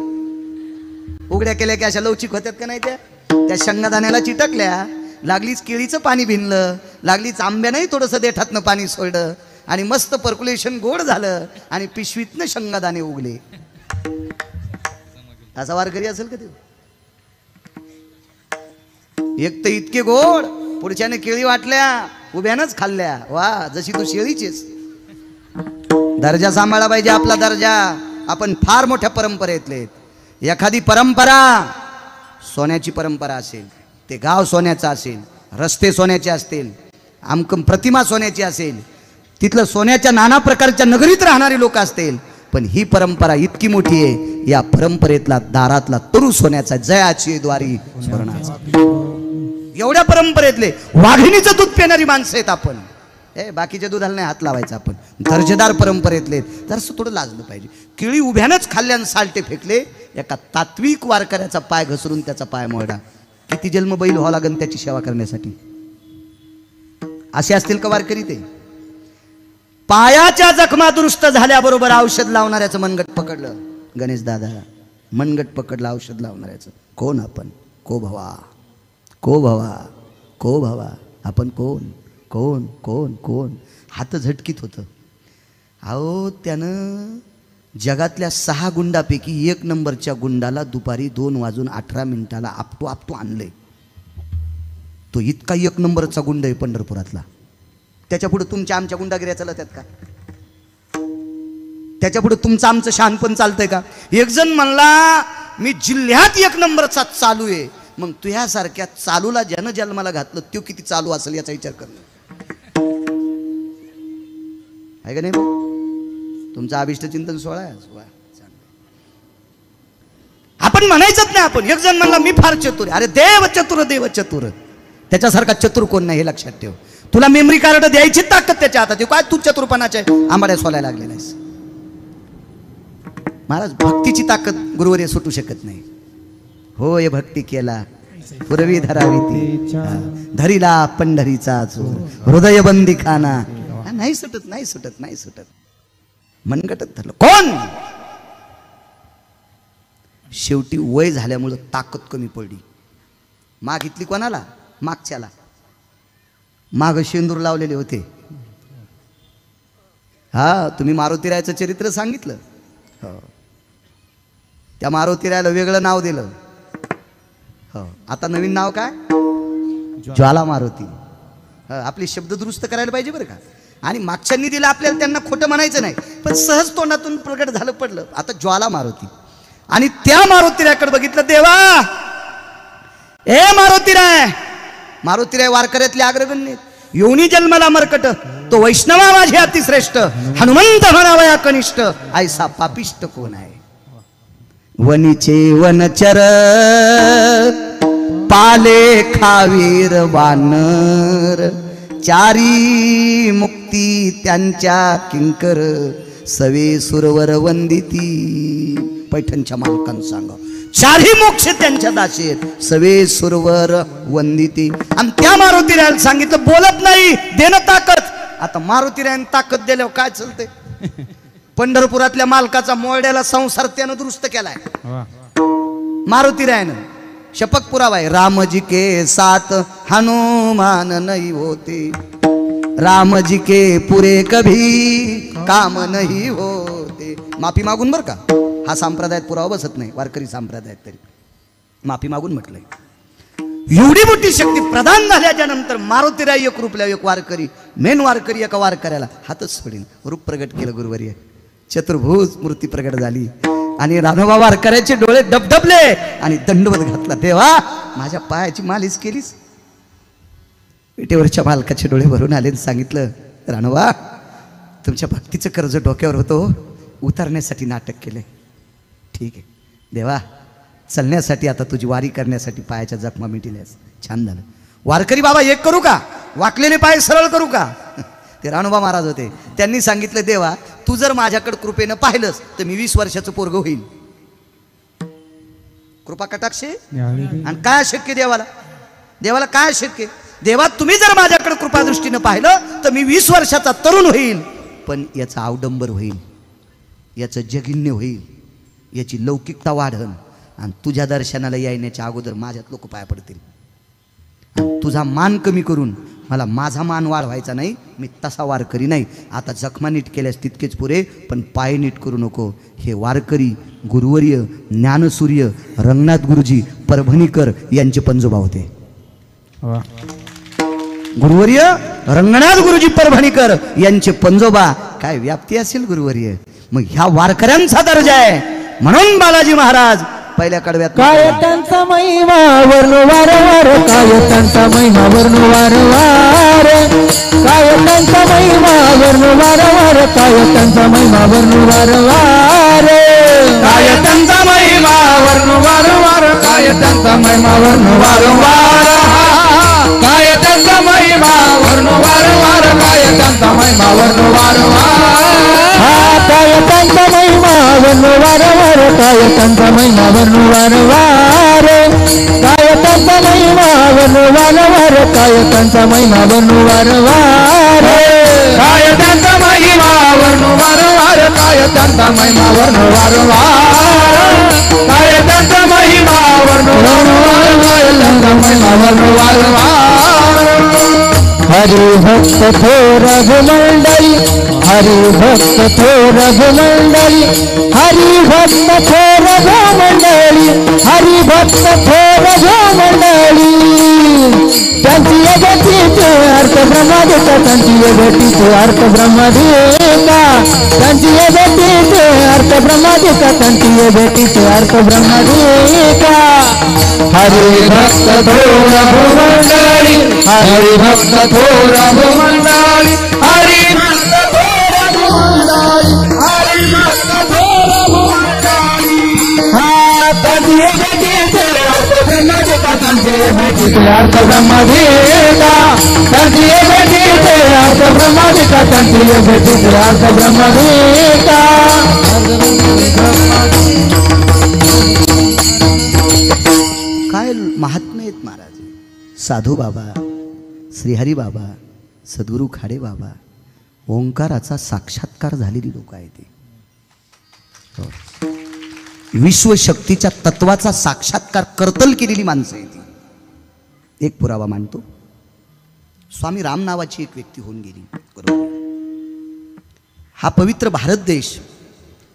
उघड्या केल्या की अशा लवचिक होत्यात का नाही? त्या शेंगादाण्याला चिटकल्या. लागलीच केळीचं पाणी भिनलं, लागलीच आंब्यानंही थोडंसं देठातनं पाणी सोडलं, आणि मस्त पर्क्युलेशन गोड झालं, आणि पिशवीतनं शेंगादाणे उगले. असा वारकरी असेल का ते? एक तर इतके गोड, पुढच्याने केळी वाटल्या, उभ्यानच खाल्ल्या. वा, जशी तू शेळीचीच. दर्जा सांभाळला पाहिजे आपला दर्जा. आपण फार मोठ्या परंपरेतले. एखादी परंपरा सोन्याची परंपरा असेल, ते गाव सोन्याचं असेल, रस्ते सोन्याचे असतील, आमकम प्रतिमा सोन्याची असेल, तिथलं सोन्याच्या नाना प्रकारच्या नगरीत राहणारे लोक असतील, पण ही परंपरा इतकी मोठी आहे, या परंपरेतला दारातला तरू सोन्याचा, जयाची द्वारी स्वर्णाचा. एवढ्या परंपरेतले वाघिणीचं दूध पिणारी माणसं आहेत आपण. बाकीच्या दुधाला नाही हात लावायचा आपण. दर्जेदार परंपरेतले जरासं थोडं लाजलं पाहिजे. केळी उभ्यानंच खाल्ल्यानं सालटे फेकले. एका तात्विक वारकऱ्याचा पाय घसरून त्याचा पाय मोडा. किती जन्म बैल व्हावं लागेल त्याची सेवा करण्यासाठी? असे असतील का वारकरी? ते पायाच्या जखमा दुरुस्त झाल्याबरोबर औषध लावणाऱ्याचं मनगट पकडलं. गणेश दादा मनगट पकडलं औषध लावणाऱ्याचं. कोण आपण? को भवा, को भवा, को भवा. आपण कोण? कोण कोण कोण? हात झटकीत होतं. अहो, त्यानं जगातल्या 6 गुंडापैकी 1 नंबरच्या गुंडाला दुपारी 2:18 आपटू आणलंय. तो इतका 1 नंबरचा गुंड आहे पंढरपुरातला. त्याच्या पुढे तुमच्या आमच्या गुंडागिऱ्या चालत आहेत का? त्याच्या पुढे तुमचं आमचं शहाणपण चालतंय का? एक जण म्हणला मी जिल्ह्यात 1 नंबरचा चालू आहे, मग तुझ्यासारख्या चालूला ज्यानं जन्माला घातलं तो किती चालू असेल याचा विचार करणं आहे का नाही भाऊ? तुमचा अभिष्ट चिंतन सोहळा आहे. आपण म्हणायचंच नाही. आपण एक जण म्हणला मी फार चतुर, अरे देव चतुर, देव चतुर, त्याच्यासारखा चतुर कोण नाही हे लक्षात ठेव. तुला मेमरी कार्ड द्यायची ताकद त्याच्या हातात, काय तू चतुरपणाच्या आंबाड्या सोलायला लागलेला आहेस. महाराज भक्तीची ताकद गुरुवर्य सुटू शकत नाही. हो हे भक्ती केला पूर्वी धरावी ती, धरीला पंढरीचा चोर, हृदय बंदी खाना. नाही सुटत, नाही सुटत, नाही सुटत. मनगटत धरलं कोण? शेवटी वय झाल्यामुळं ताकद कमी पडली. मागितली कोणाला? मागच्याला. माग शेंदूर लावलेले होते. हा तुम्ही मारुतीरायाचं चरित्र सांगितलं. हो त्या मारुतीरायाला वेगळं नाव दिलं. हो आता नवीन नाव काय? ज्वाला मारुती. आपले शब्द दुरुस्त करायला पाहिजे बरं का. आणि मागच्यांनी दिलं आपल्याला, त्यांना खोटं म्हणायचं नाही, पण सहज तोंडातून प्रगट झालं पडलं. आता ज्वाला मारुती. आणि त्या मारुतीरायाकडे बघितलं. देवा ए मारुतीराय. मारुतीराय वारकऱ्यातले अग्रगण्य. योनी जन्मला मरकट, तो वैष्णवा माझे अतिश्रेष्ठ, हनुमंत म्हणावया कनिष्ठ, ऐसा पापिष्ट कोण आहे? वनीचे वनचर पाले खावीर वानर, चारी मुक्ती त्यांच्या किंकर, सवे सुरवर वंदिती. पैठणच्या मालकांना सांगा, चारही मोक्ष त्यांच्या दासेत, सवे सुरवर वंदिती. आणि त्या मारुतीरायाला सांगितलं बोलत नाही, देणं ताकद. आता मारुतीरायाने ताकद दिल्यावर काय चालते? पंढरपुरातल्या मालकाचा मोरड्याला संसार त्यानं दुरुस्त केलाय मारुतीरायानं. शपथ पुरावा आहे. रामजी के साथ हनुमान नहीं होते, रामजी के पुरे कभी काम नहीं होते. माफी मागून बर का. हा संप्रदायात पुरावा बसत नाही, वारकरी संप्रदायात तरी माफी मागून म्हटलंय. एवढी मोठी शक्ती प्रदान झाल्याच्या नंतर मारुतीराय एक रूपल्या एक वारकरी, मेन वारकरी एका वारकऱ्याला हातच सोडीन रूप प्रगट केलं गुरुवर्य. चतुर्भुज मूर्ती प्रगट झाली आणि राघोबा वारकऱ्याचे डोळे डबडबले आणि दंडवत घातला. देवा माझ्या पायाची मालिश केलीस. विटेवरच्या मालकाचे डोळे भरून आले आणि सांगितलं, राणोबा तुमच्या भक्तीचं कर्ज डोक्यावर होतं, उतरण्यासाठी नाटक केले. ठीक आहे देवा, चलण्यासाठी आता तुझी वारी करण्यासाठी पायाच्या जखमा मिटिल्यास. छान झालं. वारकरी बाबा एक करू का? वाकलेले पाय सरळ करू का? ते राणोबा महाराज होते. त्यांनी सांगितलं, देवा तू जर माझ्याकडे कृपेनं पाहिलंस तर मी 20 वर्षाचं पोरग होईल. कृपा कटाक्षे. आणि काय शक्य देवाला? देवाला काय शक्य? देवा तुम्ही जर माझ्याकडे कृपा दृष्टीनं पाहिलं तर मी 20 वर्षाचा तरुण होईल, पण याचा अवडंबर होईल, याचं जगिन्य होईल, याची लौकिकता वाढन आणि तुझ्या दर्शनाला येण्याच्या अगोदर माझ्यात लोक पाया पडतील. तुझा मान कमी करून मला माझा मान वाढवायचा नाही. मी तसा वारकरी नाही. आता जखमा नीट केल्यास तितकेच पुरे, पण पाय नीट करू नको. हे वारकरी गुरुवर्य ज्ञानसूर्य रंगनाथ गुरुजी परभणीकर यांचे पंजोबा होते. गुरुवर्य रंगनाथ गुरुजी परभणीकर यांचे पंजोबा. काय व्याप्ती असेल गुरुवर्य. मग ह्या वारकऱ्यांचा दर्जा आहे. म्हणून बालाजी महाराज पहिल्या कडव्यात काय त्यांचा महिमा वर्णू वारंवार, काय त्यांचा महिमा वर्णू वारंवार, काय त्यांचा महिमा वर्णू वारंवार, काय त्यांचा महिमा वर्णू वारंवार, काय त्यांचा महिमा वर्णू वारंवार, काय त्यांचा महिमा वर्णू वारंवार, काय त्यांचा महिमा वर्णू वारंवार, काय त्यांचा महिमा वर्णू वारंवार, काय त्यांचा महिमा वर्णू वारंवार, काय त्यांचा महिमा वर्णू वारंवार, काय त्यांचा महिमा वर्णू वारंवार, काय त्यांचा महिमा वर्णू वारंवार, काय त्यांचा महिमा वर्णू वारंवार, काय त्यांचा महिमा वर्णू वारंवार, काय त्यांचा महिमा वर्णू वारंवार, काय त्यांचा महिमा वर्णू वारंवार. हरिभक्त थोर रघुमंडळी, हरिभक्त थोर रघुमंडळी, हरिभक्त थोर रघुमंडळी, हरिभक्त थोर रघुमंडळी, त्यांची ये भेटीचे अर्थ ब्रह्मादिका त्यांची ये भेटीचे अर्थ ब्रह्मादिका त्यांची ये भेटीचे अर्थ ब्रह्मादिका त्यांची ये भेटीचे अर्थ ब्रह्मादिका हरी भक्त थोर भूमंडळी हरी भक्त थोर भूमंडळी हरी भक्त थोर भूमंडळी हरी भक्त थोर भूमंडळी हा त्यांची ये भेटीचे अर्थ ब्रह्मादिका त्यांची ये भेटीचे अर्थ ब्रह्मादिका त्यांची ये भेटीचे अर्थ ब्रह्मादिका त्यांची ये भेटीचे अर्थ ब्रह्मादिका काय महात्मे आहेत महाराज. साधू बाबा, श्रीहरी बाबा, सद्गुरू खाडे बाबा, ओंकाराचा साक्षात्कार झालेली लोक आहेत ते. विश्वशक्तीच्या तत्वाचा साक्षात्कार करतल केलेली माणसं आहे ती. एक पुरावा मांडतो. स्वामी राम नावाची एक व्यक्ती होऊन गेली. बरोबर. हा पवित्र भारत देश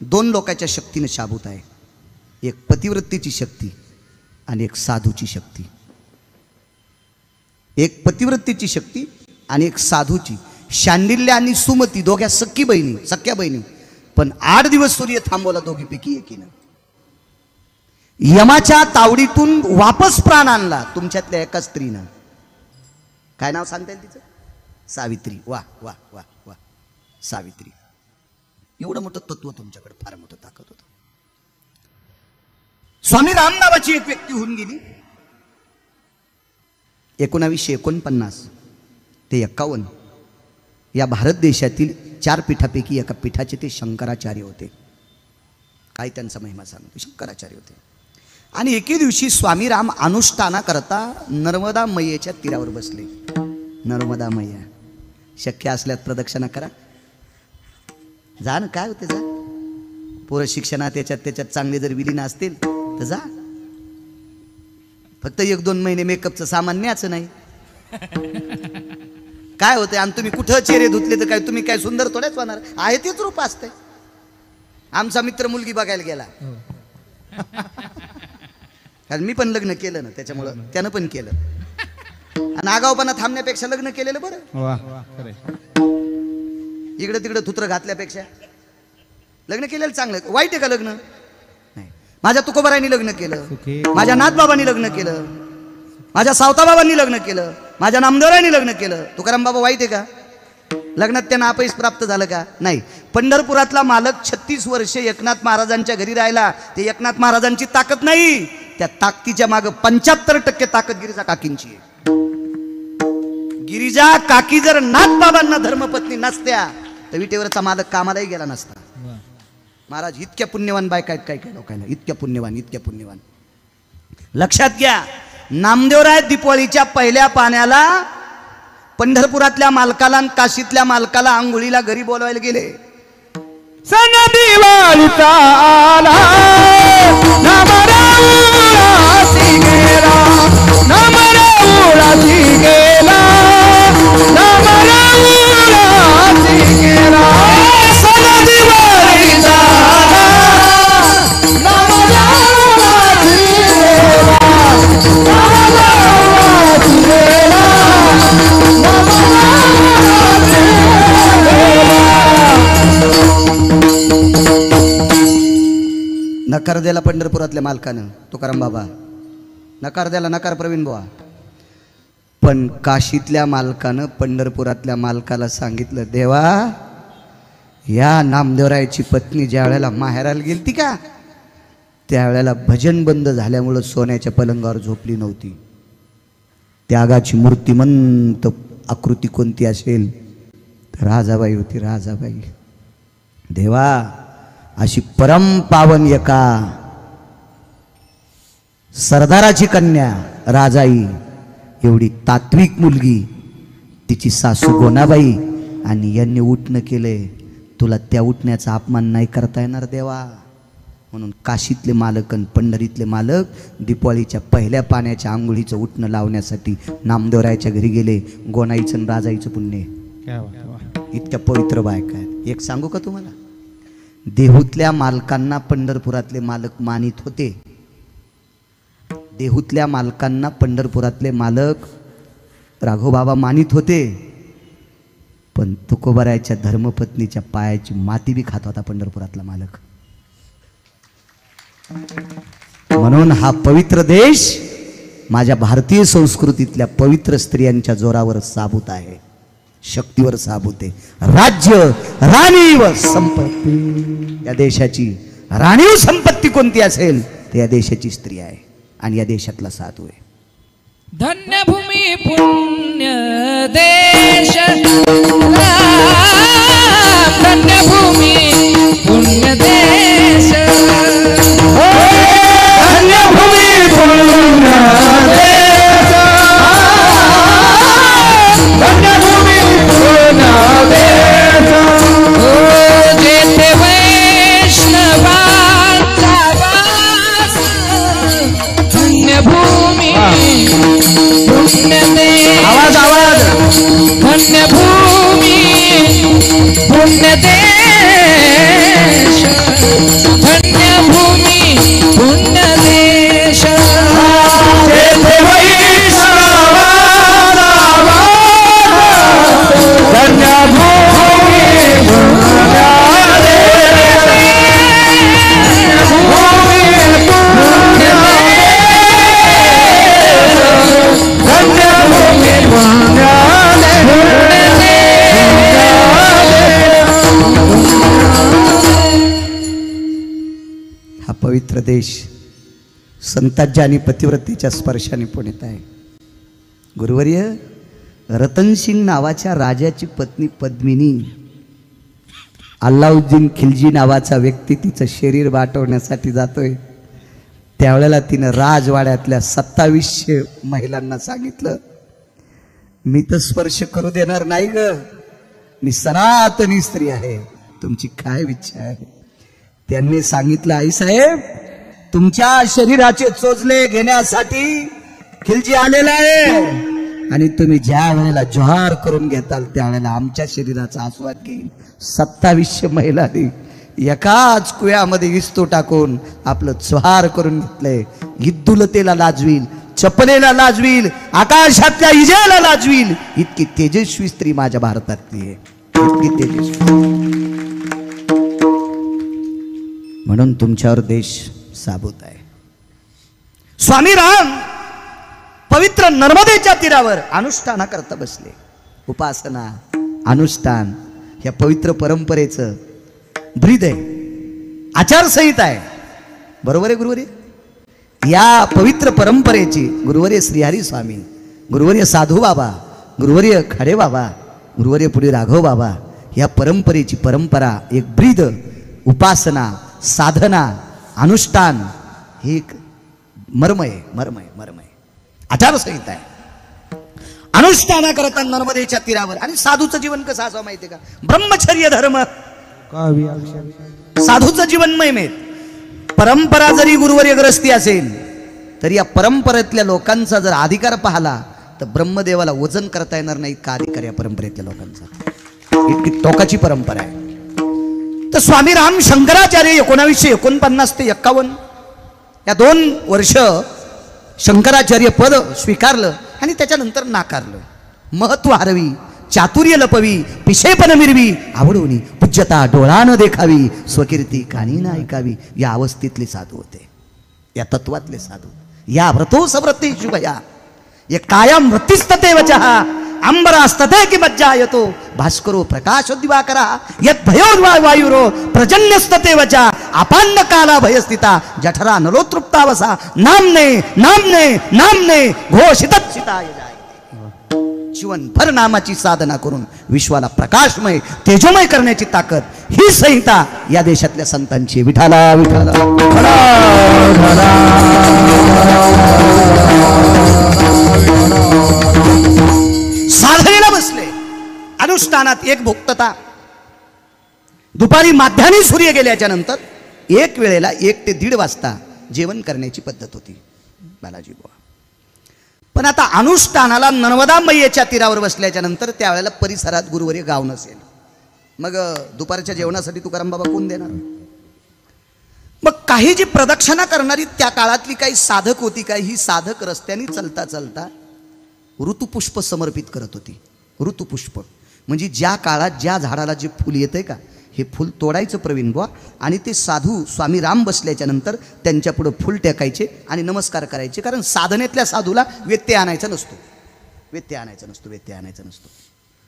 दोन लोकांच्या शक्तीने शाबूत आहे. एक पतिव्रतेची शक्ती आणि एक साधूची शक्ती. एक पतिव्रतेची शक्ती आणि एक साधूची. शांडिल्य आणि सुमती दोघ्या सख्या बहिणी. पण 8 दिवस सूर्य थांबवला दोघीपैकी एकीनं. यमाच्या तावडीतून वापस प्राण आणला तुमच्यातल्या एका स्त्रीनं. काय नाव सांगता येईल तिचं? सावित्री. वा वा वा वा सावित्री. एवढं मोठं तत्व तुमच्याकडे, फार मोठं ताकद होतं. स्वामी राम नावाची एक व्यक्ती होऊन गेली. 1949 ते 51 या भारत देशातील 4 पीठापैकी एका पीठाचे ते शंकराचार्य होते. काय त्यांचा महिमा सांगतो. शंकराचार्य होते. आणि एके दिवशी स्वामी राम अनुष्ठाना करता नर्मदा मैयेच्या तीरावर बसले. नर्मदा मैया शक्य असल्यात प्रदक्षिणा करा. जा ना, काय होते, जा. पोरं शिक्षणात त्याच्यात चांगले जर विलीन असतील तर जा. फक्त 1-2 महिने मेकअपचं सामान न्यायचं नाही. काय होते. आणि तुम्ही कुठं चेहरे धुतले तर काय तुम्ही काय सुंदर थोड्याच होणार आहे. तेच रूप असतंय. आमचा मित्र मुलगी बघायला गेला. कारण मी पण लग्न केलं ना, त्याच्यामुळं त्यानं पण केलं. आणि आगाऊपणा थांबण्यापेक्षा लग्न केलेलं बरं. इकडे तिकडे थुत्र घातल्यापेक्षा लग्न केलेलं चांगलं. वाईट आहे का लग्न? नाही. माझ्या तुकोबारांनी लग्न केलं, माझ्या नाथबाबांनी लग्न केलं, माझ्या सावताबाबांनी लग्न केलं, माझ्या नामदेवरांनी लग्न केलं. तुकाराम बाबा वाईट आहे का? लग्नात त्यांना अपयश प्राप्त झालं का? नाही. पंढरपुरातला मालक 36 वर्षे एकनाथ महाराजांच्या घरी राहिला. ते एकनाथ महाराजांची ताकद नाही, त्या ताकदीच्या मागे 75% ताकद गिरिजा काकींची आहे. गिरिजा काकी जर नाथबाबांना धर्मपत्नी नसत्या तर विटेवरचा मालक कामालाही गेला नसता. महाराज इतक्या पुण्यवान बायका आहेत काय काय लोकांना. इतक्या पुण्यवान. लक्षात घ्या. नामदेवराय दीपावलीच्या पहिल्या पाण्याला पंढरपुरातल्या मालकाला आणि काशीतल्या मालकाला आंघोळीला घरी बोलवायला गेले. सण दिवाळीचा आला नमरासी गेला, नमरासी गेला, नमरासी गेला. सण दिवाळीचा आला नमरासी गेला, नमरासी गेला, नमरासी गेला. नकार द्याला पंढरपुरातल्या मालकानं. तुकाराम बाबा नकार द्याला. नकार प्रवीण बुवा. पण काशीतल्या मालकानं पंढरपुरातल्या मालकाला सांगितलं, देवा या नामदेवरायाची पत्नी ज्या वेळेला माहेराला गेलती का त्यावेळेला भजन बंद झाल्यामुळं सोन्याच्या पलंगावर झोपली नव्हती. त्यागाची मूर्तिमंत आकृती कोणती असेल तर राजाबाई होती. राजाबाई. देवा अशी परम पावन एका सरदाराची कन्या राजाई, एवढी तात्विक मुलगी, तिची सासू गोनाबाई, आणि यांनी उठणं केलंय. तुला त्या उठण्याचा अपमान नाही करता येणार देवा. म्हणून काशीतले मालक आणि पंढरीतले मालक दीपावलीच्या पहिल्या पाण्याच्या आंघोळीचं उठणं लावण्यासाठी नामदेवरायाच्या घरी गेले. गोनाईचं आणि राजाईचं पुण्य. इतक्या पवित्र बायका आहेत. एक सांगू का तुम्हाला, देहूतल्या मालकांना पंढरपुरातले मालक मानित होते. देहूतल्या मालकांना पंढरपुरातले मालक राघोबाबा मानित होते, पण तुकोबारायच्या धर्मपत्नीच्या पायाची माती बी खात होता पंढरपुरातला मालक. म्हणून हा पवित्र देश माझ्या भारतीय संस्कृतीतल्या पवित्र स्त्रियांच्या जोरावर साबूत आहे, शक्तीवर साबूत आहे. राज्य, राणी व संपत्ती, या देशाची राणीव संपत्ती कोणती असेल तर या देशाची स्त्री आहे आणि या देशातला साधू आहे. धन्य भूमी पुण्य देश, धन्य भूमी पुण्य देश, धन्य भूमी पुण्य देश, धन्य भूमी पुण्य देश. जेथे वैष्णवांचा वास, धन्य भूमी पुण्य देश, आवाज आवाज. धन्य भूमी पुण्य देश, धन्य भूमी पुण्य देश. जेथे वैष्णवांचा वास, धन्य भूमी पुण्य देश, भूमी पुण्य देश, धन्य भूमी पुण्य हा पवित्र देश संतांच्या आणि पतिव्रतेच्या स्पर्शाने पुण्यात आहे. गुरुवर्य, रतनसिंग नावाच्या राजाची पत्नी पद्मिनी, अल्लाउद्दीन खिलजी नावाचा व्यक्ती तिचं शरीर वाटवण्यासाठी जातोय, त्यावेळेला तिनं राजवाड्यातल्या 2700 महिलांना सांगितलं, मी तर स्पर्श करू देणार नाही ग, मी सनातनी स्त्री आहे, तुमची काय इच्छा आहे. त्यांनी सांगितलं, आई साहेब, तुमच्या शरीराचे चोचले घेण्यासाठी खिलजी आलेला आहे आणि तुम्ही ज्या वेळेला जोहार करून घेताल त्यावेळेला आमच्या शरीराचा आस्वाद घेईल. 2700 महिलांनी एकाच कुळ्यामध्ये विस्तू टाकून आपलं जोहार करून घेतलंय. इद्दुलतेला लाजवील, चपलेला लाजवील, आकाशातल्या इजेला लाजवील, इतकी तेजस्वी स्त्री माझ्या भारतातली आहे, इतकी तेजस्वी. म्हणून तुमच्यावर देश साबूत आहे. स्वामी राम पवित्र नर्मदेच्या तीरावर अनुष्ठाना करता बसले. उपासना, अनुष्ठान या पवित्र परंपरेचं ब्रीद आहे, आचारसंहिता आहे. बरोबर आहे गुरुवर्य? या पवित्र परंपरेची गुरुवर्य श्रीहरी स्वामी, गुरुवर्य साधू बाबा, गुरुवर्य खाडे बाबा, गुरुवर्य पुढे राघव बाबा, या परंपरेची परंपरा एक ब्रीद, उपासना, साधना, अनुष्ठान हे एक मर्म आहे, मर्म आहे, मर्म आहे, आचारसंहिता आहे. अनुष्ठाना करता नर्मदेच्या तीरावर. आणि साधूचं जीवन कसं असावं माहितीये का? ब्रह्मचर्य धर्म, साधूचं जीवन महिमेत. परंपरा जरी गुरुवर्यग्रस्ती असेल तरी या परंपरेतल्या लोकांचा जर अधिकार पाहला तर ब्रह्मदेवाला वजन करता येणार नाही इतका अधिकार या परंपरेतल्या लोकांचा. इतकी टोकाची परंपरा आहे. तर स्वामी राम शंकराचार्य 1949 ते 51 या 2 वर्ष शंकराचार्य पद स्वीकारलं आणि त्याच्यानंतर नाकारलं. महत्व हरवी, चातुर्य लपवी, पिशेपण मिरवी, आवडून पूज्यता डोळानं देखावी, स्वकीर्ती कानीनं ऐकावी, या अवस्थेतले साधू होते, या तत्वातले साधू. या व्रतो सव्रते शुभया, ये कायम वृत्तिस्तते वचः, अंबरास्तते की मज्जा येतो, भास्करो प्रकाश दिवाकरा, यत भयो वायुरो प्रजन्यस्तते वचा, अपान्न काला भयस्थिता, जठरा नलोतृप्तावसा, नामने नामने नामने घोषितच चिताय जाय. जीवनभर नामाची साधना करून विश्वाला प्रकाशमय तेजोमय करण्याची ताकद ही संहिता या देशातल्या संतांची. विठाला विठाला साधनेला बसले. अनुष्ठानात एक भोक्तता. दुपारी माध्यान्ही सूर्य गेल्याच्या नंतर एक वेळेला 1 ते 1:30 वाजता जेवण करण्याची पद्धत होती बालाजी बुवा. पण आता अनुष्ठानाला नर्मदा मैयेच्या तीरावर बसल्याच्या नंतर त्यावेळेला परिसरात गुरुवर्य गाव नसेल. मग दुपारच्या जेवणासाठी तुकाराम बाबा कोण देणार? मग काही जी प्रदक्षिणा करणारी त्या काळातली काही साधक होती, काही ही साधक रस्त्याने चलता चलता ऋतुपुष्प समर्पित करत होती. ऋतुपुष्प म्हणजे ज्या काळात ज्या झाडाला जे फूल येतंय का, हे फूल तोडायचं प्रवीण बुवा आणि ते साधू स्वामी राम बसल्याच्या नंतर त्यांच्या पुढं फूल टेकायचे आणि नमस्कार करायचे. कारण साधनेतल्या साधूला व्यत्यय आणायचा नसतो.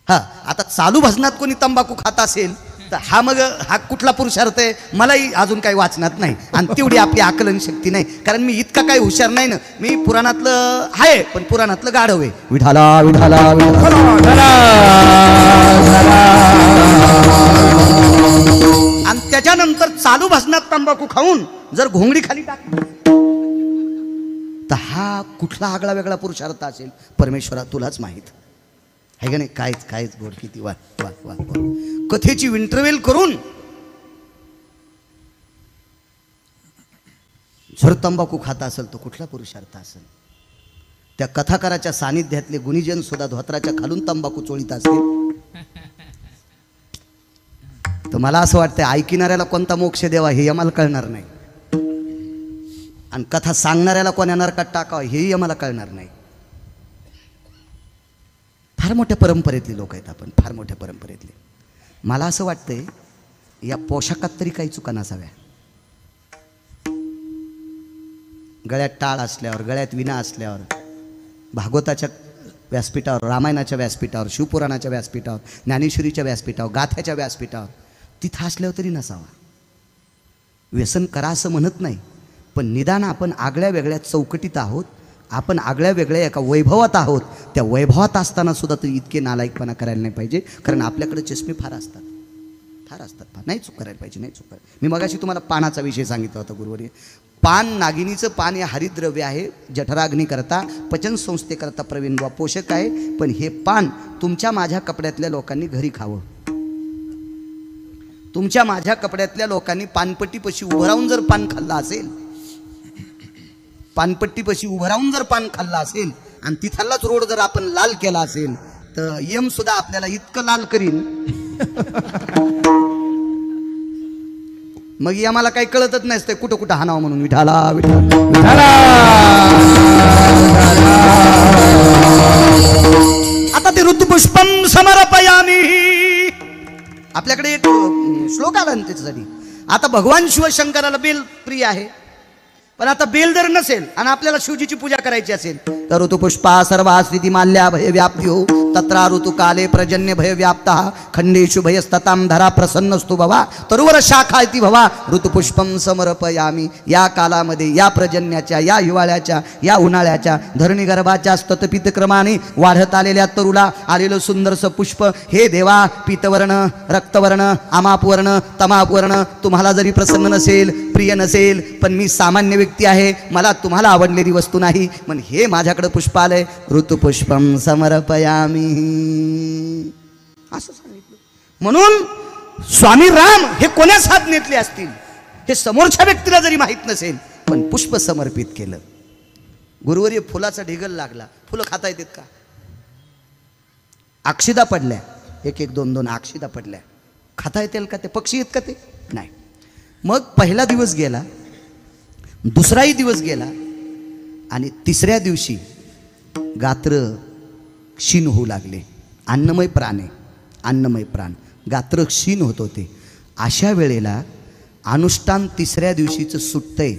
हा, आता चालू भजनात कोणी तंबाखू खात असेल तर हा कुठला पुरुषार्थ आहे मलाही अजून काही वाचनात नाही आणि तेवढी आपली आकलन शक्ती नाही. कारण मी इतका काही हुशार नाही ना. मी पुराणातलं आहे पण पुराणातलं गाढव आहे. विठाला विठाला आणि त्याच्यानंतर चालू भजनात तंबाखू खाऊन जर घोंगडी खाली टाकली तर हा कुठला आगळा वेगळा पुरुषार्थ असेल परमेश्वरा तुलाच माहीत आहे का नाही. काहीच गोड किती वा वा वा कथेची इंटरव्हेल करून जर तंबाखू खाता असेल तो कुठला पुरुषार्थ असेल. त्या कथाकाराच्या सानिध्यातले गुणीजन सुद्धा धोत्राच्या खालून तंबाखू चोळीत असतील तर मला असं वाटतं ऐकणाऱ्याला कोणता मोक्ष द्यावा हे आम्हाला कळणार नाही आणि कथा सांगणाऱ्याला कोण्या नरकात टाकावा हेही आम्हाला कळणार नाही. फार मोठ्या परंपरेतले लोक आहेत आपण, फार मोठ्या परंपरेतले. मला असं वाटतंय या पोशाखात तरी काही चुका नसाव्या. गळ्यात टाळ असल्यावर, गळ्यात विना असल्यावर, भागवताच्या व्यासपीठावर, रामायणाच्या व्यासपीठावर, शिवपुराणाच्या व्यासपीठावर, ज्ञानेश्वरीच्या व्यासपीठावर, गाथ्याच्या व्यासपीठावर तिथं असल्यावर तरी नसावा. व्यसन करा असं म्हणत नाही, पण निदान आपण आगळ्या वेगळ्या चौकटीत आहोत, आपण आगळ्या वेगळ्या एका वैभवात आहोत. त्या वैभवात असताना सुद्धा तरी इतके नालायकपणा करायला नाही पाहिजे. कारण आपल्याकडे चष्मे फार असतात. नाही चूक करायला पाहिजे. मी मगाशी तुम्हाला पानाचा विषय सांगितला होता गुरुवारी. पान, नागिनीचं पान हे हरिद्रव्य आहे, जठराग्नी करता, पचन संस्थेकरता प्रवीण बुवा पोषक आहे. पण हे पान तुमच्या माझ्या कपड्यातल्या लोकांनी घरी खावं. तुमच्या माझ्या कपड्यातल्या लोकांनी पानपट्टीपाशी उभं राहून जर पान खाल्लं असेल, पानपट्टीपाशी उभं राहून जर पान खाल्लं असेल आणि तिथलाच रोड जर आपण लाल केला असेल तर यम सुद्धा आपल्याला इतकं लाल करीन मग आम्हाला काही कळतच नसतं कुठं कुठं हाणावं म्हणून. विठाला विठाला. आता ते ऋतुपुष्पम समर्पयामी आपल्याकडे एक श्लोक आला ना त्याच्यासाठी. आता भगवान शिवशंकराला बेल प्रिय आहे, पण आता बेल जर नसेल आणि आपल्याला शिवजीची पूजा करायची असेल तर ऋतुपुष्पा सर्वा स्थिती माल्या भय व्याप्ती हो तत्रा ऋतुकाले पर्जन्य भय व्याप्ता खंडेषु भयस्तताम धरा प्रसन्नस्तु भवा तरुवर शाखा इति भवा ऋतुपुष्पम समर्पयामी. या कालामध्ये, या पर्जन्याच्या, या हिवाळ्याच्या, या उन्हाळ्याच्या धरणी गर्भाच्या स्ततपित क्रमाने वाढत आलेल्या तरुला आलेलं सुंदरसं पुष्प हे देवा पीतवर्ण, रक्तवर्ण, आमापवर्ण, तमापवर्ण तुम्हाला जरी प्रसन्न नसेल, प्रिय नसेल, पण मी सामान्य व्यक्ती आहे, मला तुम्हाला आवडलेली वस्तू नाही, पण हे माझ्याकडे पुष्प आलंय ऋतुपुष्पम समर्पयामी असं सांगितलं. म्हणून स्वामी राम हे कोण्या साधनेतले असतील हे समोरच्या व्यक्तीला जरी माहित नसेल पण पुष्प समर्पित केलं. गुरुवारी फुलाचा ढिगल लागला, फुलं खाता येतात का? अक्षिदा पडल्या, एक एक दोन दोन अक्षिदा पडल्या, खाता येतील का? ते पक्षी आहेत का? ते नाही. मग पहिला दिवस गेला, दुसराही दिवस गेला आणि तिसऱ्या दिवशी गात्र क्षीण होऊ लागले. अन्नमय प्राण आहे, अन्नमय प्राण, गात्र क्षीण होत होते. अशा वेळेला अनुष्ठान तिसऱ्या दिवशीचं सुटतंय.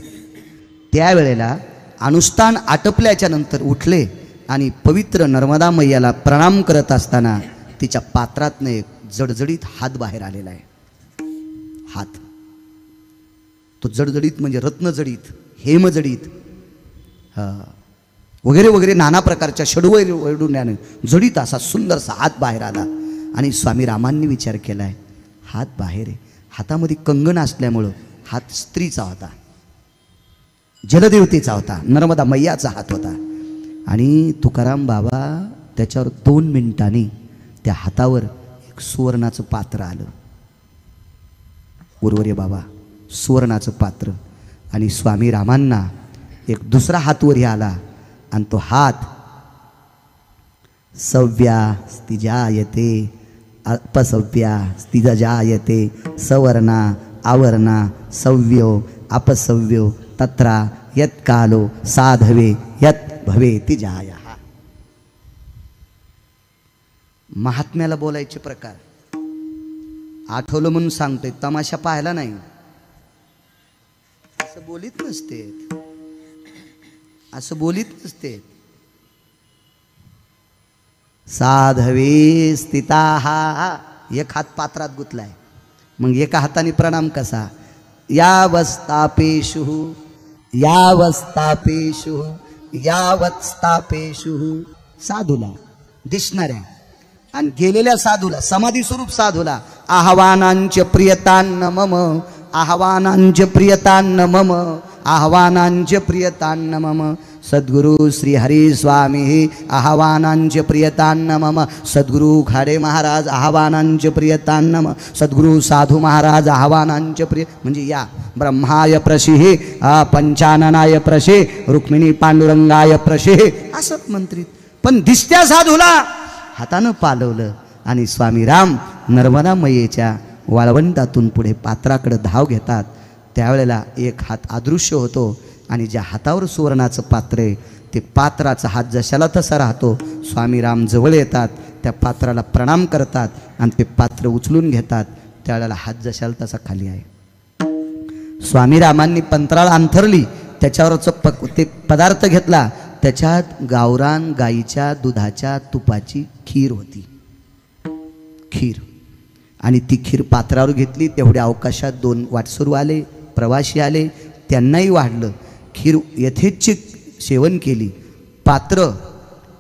त्यावेळेला अनुष्ठान आटपल्याच्या नंतर उठले आणि पवित्र नर्मदा मैयाला प्रणाम करत असताना तिच्या पात्रातनं एक जडजडीत हात बाहेर आलेला आहे. हात तो जडजडीत म्हणजे रत्नजडीत, हेमजडीत वगैरे वगैरे नाना प्रकारच्या षडवैडूण्याने जडीत असा सुंदरसा हात बाहेर आला. आणि स्वामी रामांनी विचार केलाय हात बाहेर आहे, हातामध्ये कंगण असल्यामुळं हात स्त्रीचा होता, जलदेवतेचा होता, नर्मदा मैयाचा हात होता. आणि तुकाराम बाबा त्याच्यावर 2 मिनिटांनी त्या हातावर एक सुवर्णाचं पात्र आलं. गुरुवर्य बाबा सुवर्णाचं पात्र. आणि स्वामी रामांना एक दुसरा हात वरी आला आणि तो हात सव्या स्तिजायते अपसव्या स्तिजायते सवर्णा आवर्णा सव्यो अपसव्यो तत्रा यत्कालो साधवे यत् भवेति जायः. महात्म्याला बोलायचे प्रकार आठवलं म्हणून सांगतोय, तमाशा पाहायला नाही, असं बोलीत नसते, असं बोलीत नसते. साधवे स्थिताहा, एक हात पात्रात गुतलाय, मग एका हाताने प्रणाम कसा, यावस्थापेषु यावस्थापेषु यावत्स्थापेषु, साधूला दिसणाऱ्या आणि गेलेल्या साधूला, समाधी स्वरूप साधूला, आह्वानांच प्रियतान्न मम, आह्वानांच प्रियतान्न मम, आह्वानांच प्रियतान्न मम, सद्गुरु श्री हरी स्वामी आह्वानांच प्रियतान्न मम, सद्गुरु खाडे महाराज आह्वानांच प्रियतान्न मम, सद्गुरु साधू महाराज आह्वानांच प्रिय, म्हणजे या ब्रह्माय प्रशिहे पंचाननाय प्रशे रुक्मिणी पांडुरंगाय प्रशे, असं मंत्रित. पण दिसत्या साधूला हातानं पालवलं आणि स्वामी राम नर्मदा मैयेच्या वाळवंटातून पुढे पात्राकडे धाव घेतात. त्यावेळेला एक हात अदृश्य होतो आणि ज्या हातावर सुवर्णाचं पात्र आहे ते पात्राचा हात जशाला तसा राहतो. स्वामी राम जवळ येतात, त्या पात्राला प्रणाम करतात आणि ते पात्र उचलून घेतात. त्यावेळेला हात जशाला तसा खाली आहे. स्वामी रामांनी पंतराळ अंथरली, त्याच्यावरचं ते पदार्थ घेतला, त्याच्यात गावरान गाईच्या दुधाच्या तुपाची खीर होती, खीर. आणि ती खीर पात्रावर घेतली. तेवढ्या अवकाशात 2 वाटसरू आले, प्रवासी आले, त्यांनाही वाढलं. खीर यथेच्छ सेवन केली. पात्र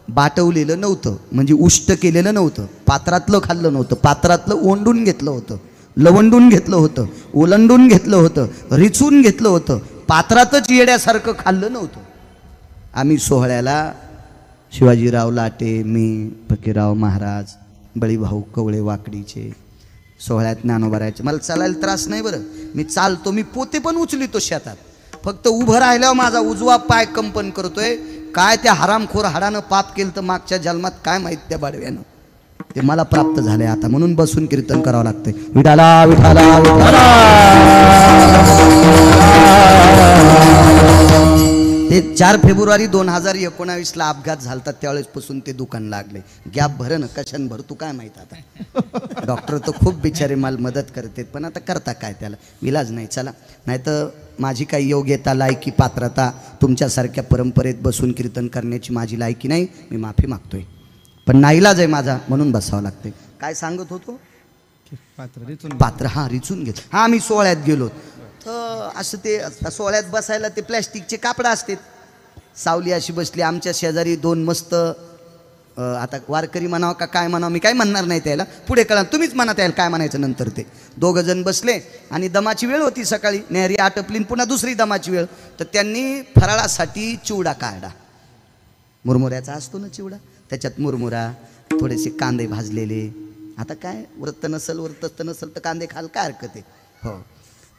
बाटवलेलं नव्हतं, म्हणजे उष्ट केलेलं नव्हतं, पात्रातलं खाल्लं नव्हतं, पात्रातलं ओंडून घेतलं होतं, लवंडून घेतलं होतं, ओलंडून घेतलं होतं, रिचून घेतलं होतं, पात्रातच येड्यासारखं खाल्लं नव्हतं. आम्ही सोहळ्याला शिवाजीराव लाटे, मी, फकीरराव महाराज, बळीभाऊ कवळे वाकडीचे सोहळ्यात ज्ञानोबा राहायचे. मला चालायला त्रास नाही बरं, मी चालतो, मी पोते पण उचलितो शेतात, फक्त उभं राहिल्यावर माझा उजवा पाय कंपन करतोय. काय त्या हरामखोर हाडानं पाप केलं तर मागच्या जन्मात काय माहीत त्या बाडव्यानं, ते मला प्राप्त झालंय आता, म्हणून बसून कीर्तन करावं लागतंय. विठाला विठाला विठाला. ते 4 फेब्रुवारी 2019ला अपघात झालता, त्यावेळेसपासून ते दुकान लागले. गॅप भर ना कशान भर तू काय माहीत आता. डॉक्टर तर खूप बिचारे मला मदत करते, पण आता करता काय, त्याला विलाज नाही. चला, नाही तर माझी काही योग्यता, लायकी, पात्रता तुमच्यासारख्या परंपरेत बसून कीर्तन करण्याची माझी लायकी नाही, मी माफी मागतोय. पण नाईलाज आहे माझा, म्हणून बसावं लागते. काय सांगत होतो, पात्र हा रिचून घेत. हा आम्ही सोहळ्यात गेलो तर असं ते सोहळ्यात बसायला ते प्लॅस्टिकचे कापडं असतात. सावली अशी बसली, आमच्या शेजारी 2 मस्त आता वारकरी म्हणावं का काय म्हणावं मी काय म्हणणार नाही त्याला, पुढे कळा तुम्हीच म्हणत याल काय म्हणायचं. नंतर ते 2 जण बसले आणि दमाची वेळ होती सकाळी, नेहरी आटपली, पुन्हा दुसरी दमाची वेळ. तर त्यांनी फराळासाठी चिवडा काढला, मुरमुऱ्याचा असतो ना चिवडा, त्याच्यात मुरमुरा, थोडेसे कांदे भाजलेले. आता काय व्रत नसल तर कांदे खाल काय हरकत आहे. हो,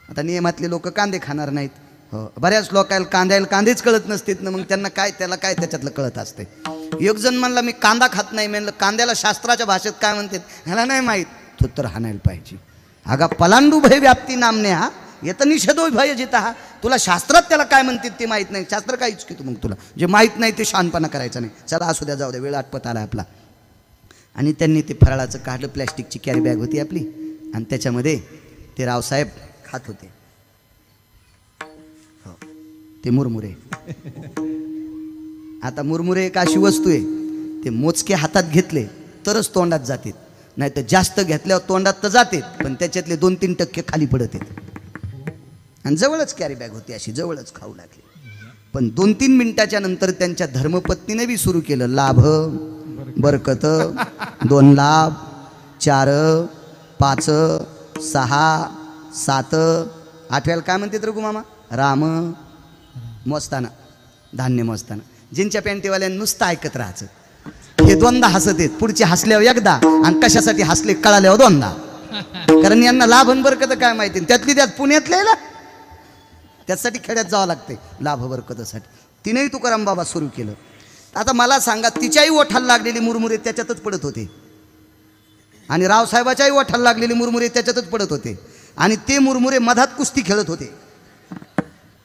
आता नियमातले लोक कांदे खाणार नाहीत. हो, बऱ्याच लोकांना कांदेच कळत नसतात ना, मग त्यांना काय त्याला काय त्याच्यातलं कळत असते. एक जण म्हणला मी कांदा खात नाही, म्हणलं कांद्याला शास्त्राच्या भाषेत काय म्हणतात ह्याला नाही माहीत, तो तर हाणायला पाहिजे. अगा पलांडू भय व्याप्ती नामने हा येतं निषेधो भय जिता हा, तुला शास्त्रात त्याला काय म्हणतात ते माहीत नाही, शास्त्र काहीच की तू मग तुला जे माहीत नाही ते शहाणपणा करायचा नाही. चला असू द्या, जाऊ द्या, वेळ आटपत आला आपला. आणि त्यांनी ते फराळाचं काढलं, प्लॅस्टिकची कॅरी बॅग होती आपली, आणि त्याच्यामध्ये ते रावसाहेब खात होते. हो, ते मुरमुरे. आता मुरमुरे एक अशी वस्तू आहे, ते मोजके हातात घेतले तरच तोंडात जाते, नाही तर जास्त घेतल्यावर तोंडात तर जाते, पण त्याच्यातले 2-3% खाली पडत आहेत. आणि जवळच कॅरी बॅग होती अशी, जवळच खाऊ लागली. पण 2-3 मिनिटाच्या नंतर त्यांच्या धर्मपत्नीने बी सुरू केलं, लाभ बरकत, 2 लाभ, 4, 5, 6, 7, 8व्याला काय म्हणते रघु मामा, राम मोजताना, धान्य मोजताना. जिंच्या पॅन्टीवाल्यानं नुसतं ऐकत राहायचं. हे 2दा हसत आहेत, पुढचे हसल्यावर एकदा, आणि कशासाठी हसले कळाल्यावर 2दा. कारण यांना लाभ आणि बरकत काय माहिती, त्यातली त्यात पुण्यातले ना, त्यासाठी खेड्यात जावं लागते लाभ बरकतसाठी. तिनेही तुकाराम बाबा सुरू केलं. आता मला सांगा, तिच्याही ओठाला लागलेली मुरमुरे त्याच्यातच पडत होते, आणि रावसाहेबाच्याही ओठाला लागलेली मुरमुरे त्याच्यातच पडत होते, आणि ते मुरमुरे मधात कुस्ती खेळत होते,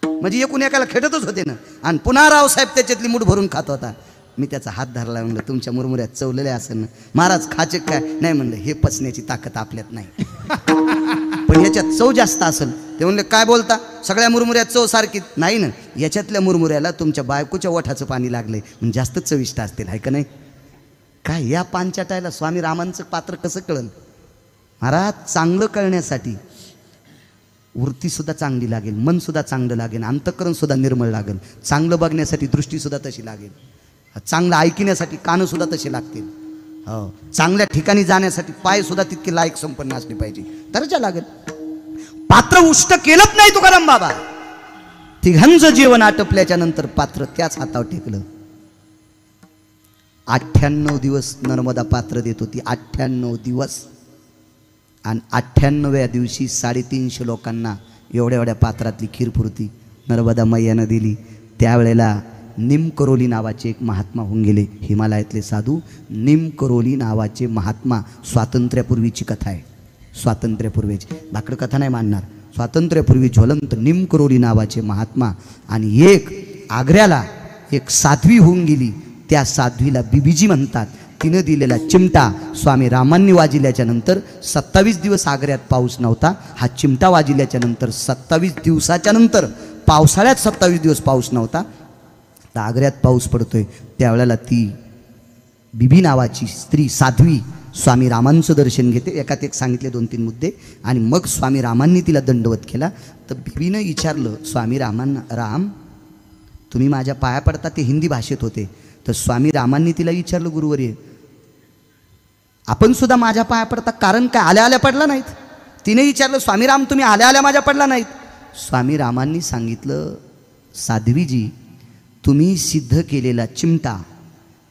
म्हणजे एकूण एकाला खेळतच होते ना. आणि पुन्हा रावसाहेब त्याच्यातली मूठ भरून खात होता. मी त्याचा हात धरला, म्हणलं तुमच्या मुरमुऱ्यात चवलेले असेल ना. महाराज खाचे काय? नाही म्हणलं, हे पचण्याची ताकद आपल्यात नाही, पण याच्यात चव जास्त असेल. ते म्हणले काय बोलता, सगळ्या मुरमुऱ्यात चव सारखीच नाही ना, याच्यातल्या मुरमुऱ्याला तुमच्या बायकोच्या ओठाचं पाणी लागलंय म्हणून जास्त चविष्ट असतील, आहे का नाही. काय या पानचाटायला स्वामी रामांचं पात्र कसं कळलं. महाराज चांगलं कळण्यासाठी वृत्तीसुद्धा चांगली लागेल, मनसुद्धा चांगलं लागेल, अंतःकरणसुद्धा निर्मळ लागेल. चांगलं बघण्यासाठी दृष्टीसुद्धा तशी लागेल, चांगलं ऐकण्यासाठी कानंसुद्धा तसे लागतील. हो, चांगल्या ठिकाणी जाण्यासाठी पायसुद्धा तितके लायक संपन्न असले पाहिजे, तरच लागेल. पात्र उष्ट केलंच नाही तुकाराम बाबा. तिघांचं जीवन आटपल्याच्या नंतर पात्र त्याच हातावर टेकलं. 98 दिवस नर्मदा पात्र देत होती, 98 दिवस. आणि 98व्या दिवशी 350 लोकांना एवढ्या एवढ्या पात्रातली खीरपुरती नर्मदा मैयानं दिली. त्यावेळेला निमकरोली नावाचे एक महात्मा होऊन गेले, हिमालयातले साधू. निमकरोली नावाचे महात्मा, स्वातंत्र्यापूर्वीची कथा आहे, स्वातंत्र्यापूर्वीची, भाकड कथा नाही मानणार. स्वातंत्र्यापूर्वी ज्वलंत निमकरोली नावाचे महात्मा. आणि एक आग्र्याला एक साध्वी होऊन गेली, त्या साध्वीला बीबीजी म्हणतात. तिनं दिलेला चिमटा स्वामी रामांनी वाजिल्याच्या नंतर 27 दिवस आग्र्यात पाऊस नव्हता. हा चिमटा वाजिल्याच्या नंतर 27 दिवसाच्या नंतर, पावसाळ्यात 27 दिवस पाऊस नव्हता, तर आग्र्यात पाऊस पडतोय. त्यावेळेला ती बीबी नावाची स्त्री साध्वी स्वामी रामांचं दर्शन घेते. एकात एक सांगितले 2-3 मुद्दे, आणि मग स्वामी रामांनी तिला दंडवत केला. तर बीबीनं विचारलं स्वामी रामांना, राम तुम्ही माझ्या पाया पडता. ते हिंदी भाषेत होते. तर स्वामी रामांनी तिला विचारलं, गुरुवर्य आपण सुद्धा माझ्या पाया पडता, कारण काय आल्या आल्या पडला नाहीत. तिने विचारलं, स्वामी राम तुम्ही आल्या आल्या माझ्या पडला नाहीत. स्वामी रामांनी सांगितलं, साध्वीजी तुम्ही सिद्ध केलेला चिमटा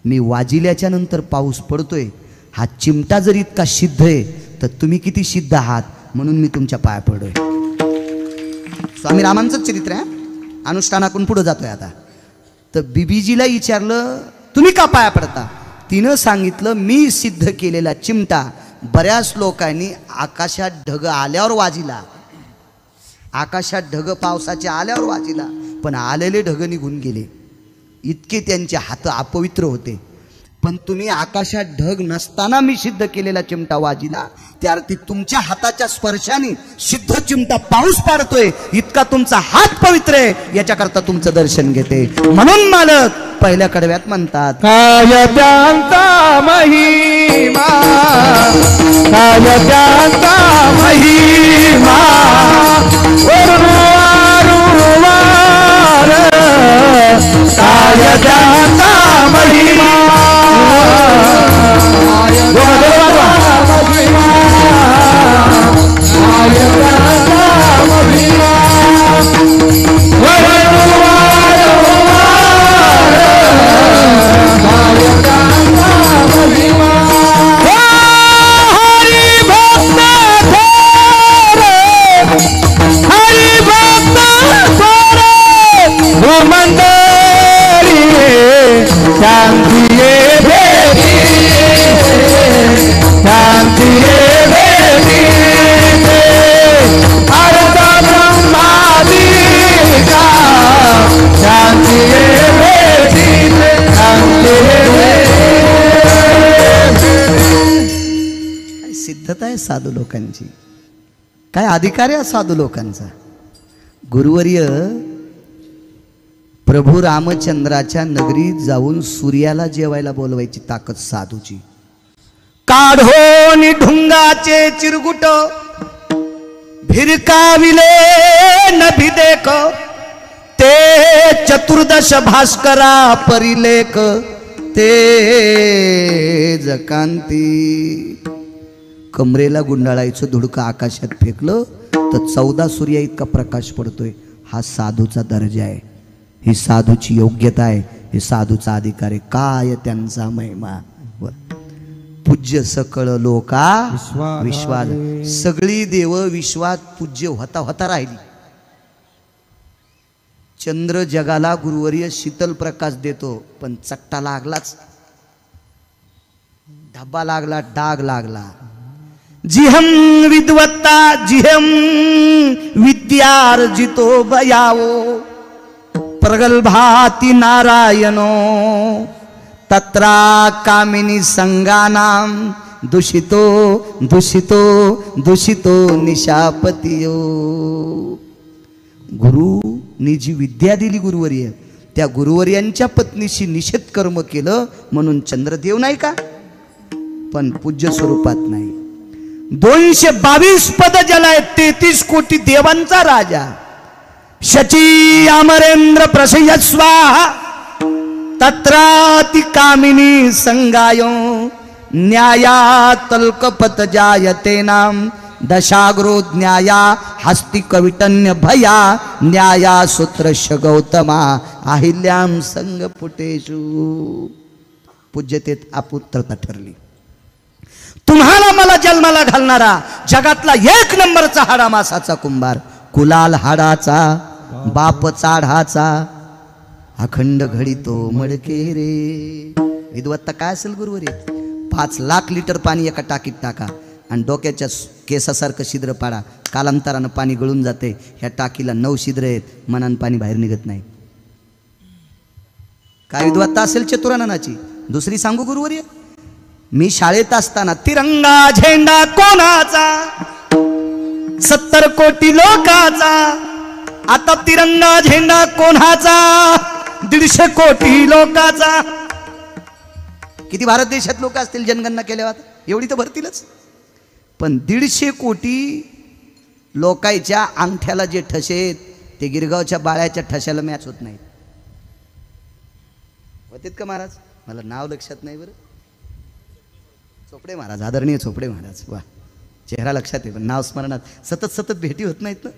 मी वाजिल्याच्या नंतर पाऊस पडतोय. हा चिमटा जर इतका सिद्ध आहे तर तुम्ही किती सिद्ध आहात, म्हणून मी तुमच्या पाया पडोय. स्वामी रामांचंच चरित्र आहे, अनुष्ठानाकडून पुढे जातोय आता. तर बीबीजीला विचारलं तुम्ही का पाया पडता. तिनं सांगितलं, मी सिद्ध केलेला चिमटा बऱ्याच लोकांनी आकाशात ढग आल्यावर वाजिला, आकाशात ढग पावसाचे आल्यावर वाजिला, पण आलेले ढग निघून गेले, इतके त्यांचे हात अपवित्र होते. पण तुम्ही आकाशात ढग नसताना मी सिद्ध केलेला चिमटा वाजिला, त्यार्थी तुमच्या हाताच्या स्पर्शाने सिद्ध चिमटा पाऊस पाडतोय, इतका तुमचा हात पवित्र आहे, याच्याकरता तुमचं दर्शन घेते. म्हणून मालक पहिल्या कडव्यात म्हणतात, काय त्यांचा महिमा, काय त्यांचा महिमा, काय त्यांचा महिमा, सिद्धता आहे साधू लोकांची, काय अधिकार आहे साधू लोकांचा. गुरुवर्य प्रभू रामचंद्राच्या नगरीत जाऊन सूर्याला जेवायला बोलवायची ताकद साधूची. काढोनी ढुंगाचे चिरगुट भिरकाविले नभी देख, ते चतुर्दश भास्करा परिलेख, ते जकांती. कमरेला गुंडाळायचं धुडकं आकाशात फेकलं तर 14 सूर्य इतका प्रकाश पडतोय. हा साधूचा दर्जा आहे, ही साधूची योग्यता आहे, हे साधूचा अधिकार आहे. काय त्यांचा महिमा. पूज्य सकळ लोका विश्वास, सगळी देव विश्वात पूज्य होता होता राहिली. चंद्र जगाला गुरुवर्य शीतल प्रकाश देतो, पण चट्टा लागलाच, धब्बा लागला, डाग लागला. जिहम विद्वत्ता जिहम विद्यार्जितो बयावो, प्रगल्भाति नारायणो तत्रा कामिनी संगानाम दूषितो दूषितो दूषितो निशापतियो. गुरुनी जी विद्या दिली गुरुवर्य, त्या गुरुवर्यांच्या पत्नीशी निषेध कर्म केलं म्हणून चंद्रदेव नाही का, पण पूज्य स्वरूपात नाही. 222 पद ज्याला आहेत, 33 कोटी देवांचा राजा. शची अमरेंद्र प्रसयस्वाहा तत्राति कामिनी संगायो न्याया तल्कपत जायते नाम दशाग्रो ज्ञाया हस्ति कविटन्य भया न्याया सूत्रश गौतमा अहिल्याम संग पुटेषु. पूज्यतेत अपुत्रता ठरली. तुम्हाला मला जन्माला घालणारा जगातला 1 नंबरचा हाडा मासाचा कुंभार, कुलाल हाडाचा बाप चाढाचा अखंड घडी तो मडके रे. विद्वत्ता काय असेल गुरुवरी? 5 लाख लिटर पाणी एका टाकीत टाका आणि डोक्याच्या केसासारखं छिद्र पाडा, कालांतरानं पाणी गळून जाते. ह्या टाकीला 9 छिद्र आहेत, मनान पाणी बाहेर निघत नाही. काय विद्वत्ता असेल चतुराननाची? दुसरी सांगू गुरुवर्य, मी शाळेत असताना तिरंगा झेंडा कोणाचा? 70 कोटी लोकाचा. आता तिरंगा झेंडा कोणाचा? 150 कोटी लोकाचा. किती भारत देशात लोक असतील जनगणना केल्यावर? एवढी तर भरतीलच. पण 150 कोटी लोकांच्या अंगठ्याला जे ठसे आहेत ते गिरगावच्या बाळ्याच्या ठशाला मॅच होत नाहीत. होतेत का महाराज? मला नाव लक्षात नाही बरं. चोपडे महाराज, आदरणीय चोपडे महाराज. वा, चेहरा लक्षात आहे पण नाव स्मरणात. सतत सतत भेटी होत नाहीत ना,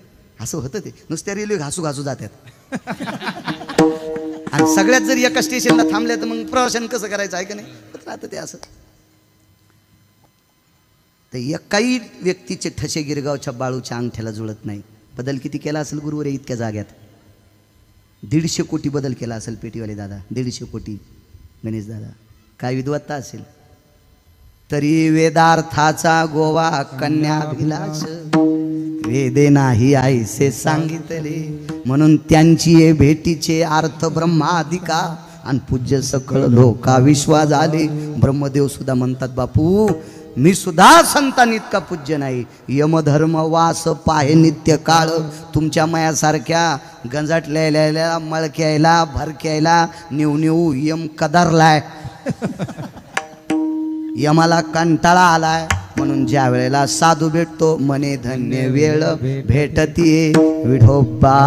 असं होतं ते. नुसत्या रेल्वे घासू घासू जातात आणि सगळ्यात जर एका स्टेशनला थांबल्या तर मग प्रवासन कसं करायचं आहे का नाही? राहतं ते असं. तर एकाही व्यक्तीचे ठसे गिरगावच्या बाळूच्या अंगठ्याला जुळत नाही. बदल किती केला असेल गुरुवर इतक्या जाग्यात? 150 कोटी बदल केला असेल पेटीवाले दादा, 150 कोटी. गणेश दादा काय विद्वत्ता असेल. तरी वेदार्थाचा गोवा कन्याभिलाष वेदे नाही आईसे सांगितले, म्हणून त्यांची भेटीचे अर्थ ब्रह्मादिका आणि पूज्य सकळ लोका विश्वास झाले. ब्रह्मदेव सुद्धा म्हणतात, बापू मी सुद्धा संतान इतका पूज्य नाही. यमधर्म वास पाहे नित्य काळ. तुमच्या मायासारख्या गंजाटलेल्या मळक्यायला भरक्यायला निव निव यम कदारलाय. यमाला कंटाळा आलाय म्हणून ज्या वेळेला साधू भेटतो मने धन्य वेळ भेटतीये. विठोबा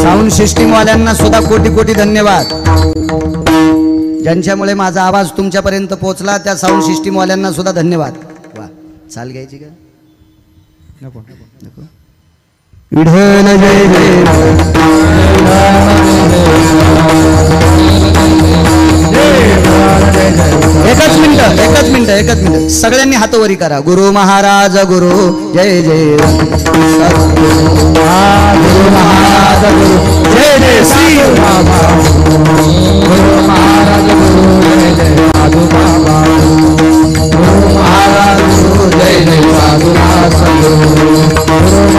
साऊंड सिस्टीम वाल्यांना सुद्धा कोटी कोटी धन्यवाद. ज्यांच्यामुळे माझा आवाज तुमच्यापर्यंत पोहोचला त्या साऊंड सिस्टीम वाल्यांना सुद्धा धन्यवाद. वा, चाल घ्यायची का? नको नको. विठ्ठल जय जय. एकच मिनिट सगळ्यांनी हात वरी करा. गुरु महाराज गुरु जय जय. गुरु महाराज गुरु जय जय श्री बाबा गुरु महाराज गुरु जय जय साधू बाबा गुरु महाराज गुरु जय जय साधू सद्गुरु गुरु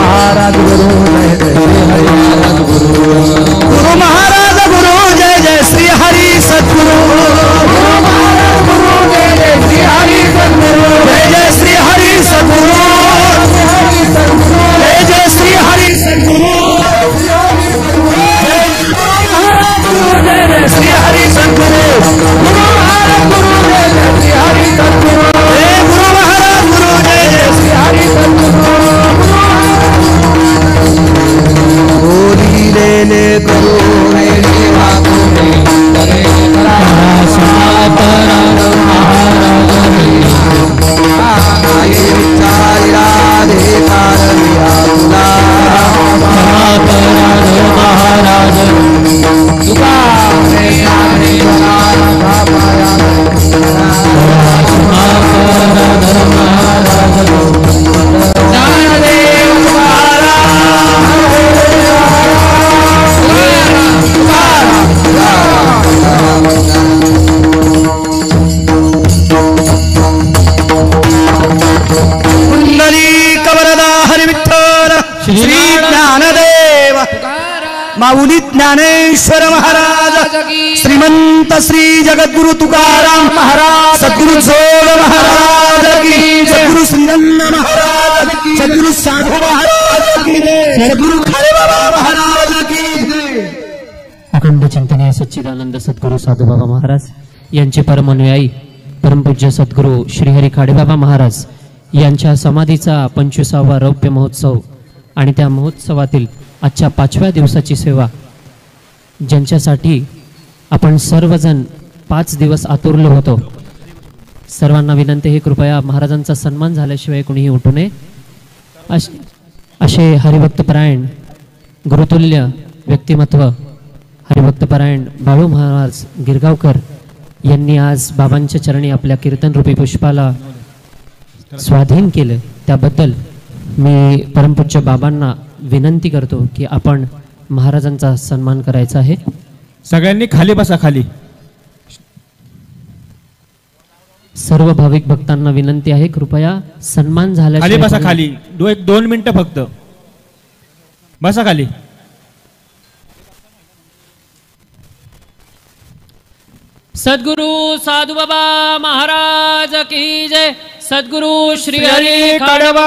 महाराज गुरु जय जय श्री हरि महाराज गुरु गुरु महाराज गुरु जय जय श्री हरि सद्गुरु गुरु महाराज गुरु जय जय श्री हरि सद्गुरु जय जय श्री हरि सद्गुरु जय जय श्री हरि सद्गुरु श्री हरि सद्गुरु गुरु महाराज गुरु जय जय श्री हरि सद्गुरु गुरु महाराज गुरु जय जय श्री हरि सद्गुरु बोली ले ले करो रे देवा तुमे करे सातराम महाराज आई विचारी राधे कारविया तुला सातराम महाराज तुका रे नामे राधा पाया ज्ञानदेव पुंडलीक वरदा हरी विठ्ठल श्री ज्ञानदेव माऊली ज्ञानेश्वर महाराज श्रीमंत श्री जगद्गुरु तुकाराम महाराज सद्गुरु जोग महाराज की सद्गुरु श्रीनंद महाराज की सद्गुरु साधू महाराज की सद्गुरु खारेबाबा महाराज की अखंड चिंतनीय सच्चिदानंद सद्गुरु साधूबाबा महाराज यांचे परमनुयायी परमपूज्य सद्गुरु श्रीहरी खाडेबाबा महाराज यांच्या समाधीचा 25वा रौप्य महोत्सव आणि त्या महोत्सवातील आजच्या 5व्या दिवसाची सेवा ज्यांच्यासाठी आपण सर्वजण 5 दिवस आतुरलो होतो सर्वांना विनंती आहे कृपया महाराजांचा सन्मान झाल्याशिवाय कोणीही उठू नये असे हरिभक्तपरायण गुरुतुल्य व्यक्तिमत्व हरिभक्तपरायण बाळू महाराज गिरगावकर यांनी आज बाबांच्या चरणी आपल्या कीर्तनरूपी पुष्पाला स्वाधीन केलं त्याबद्दल मी परमपूज्य बाबांना विनंती करतो की आपण महाराजांचा सन्मान करायचा आहे सगळ्यांनी खाली बसा खाली सर्व भाविक भक्तांना विनंती आहे कृपया सन्मान खाली बसा झाल्याशिवाय खाली 2 मिनिटं फक्त बसा खाली सद्गुरु साधू बाबा महाराज की जय सद्गुरु श्री हरी खाडेबा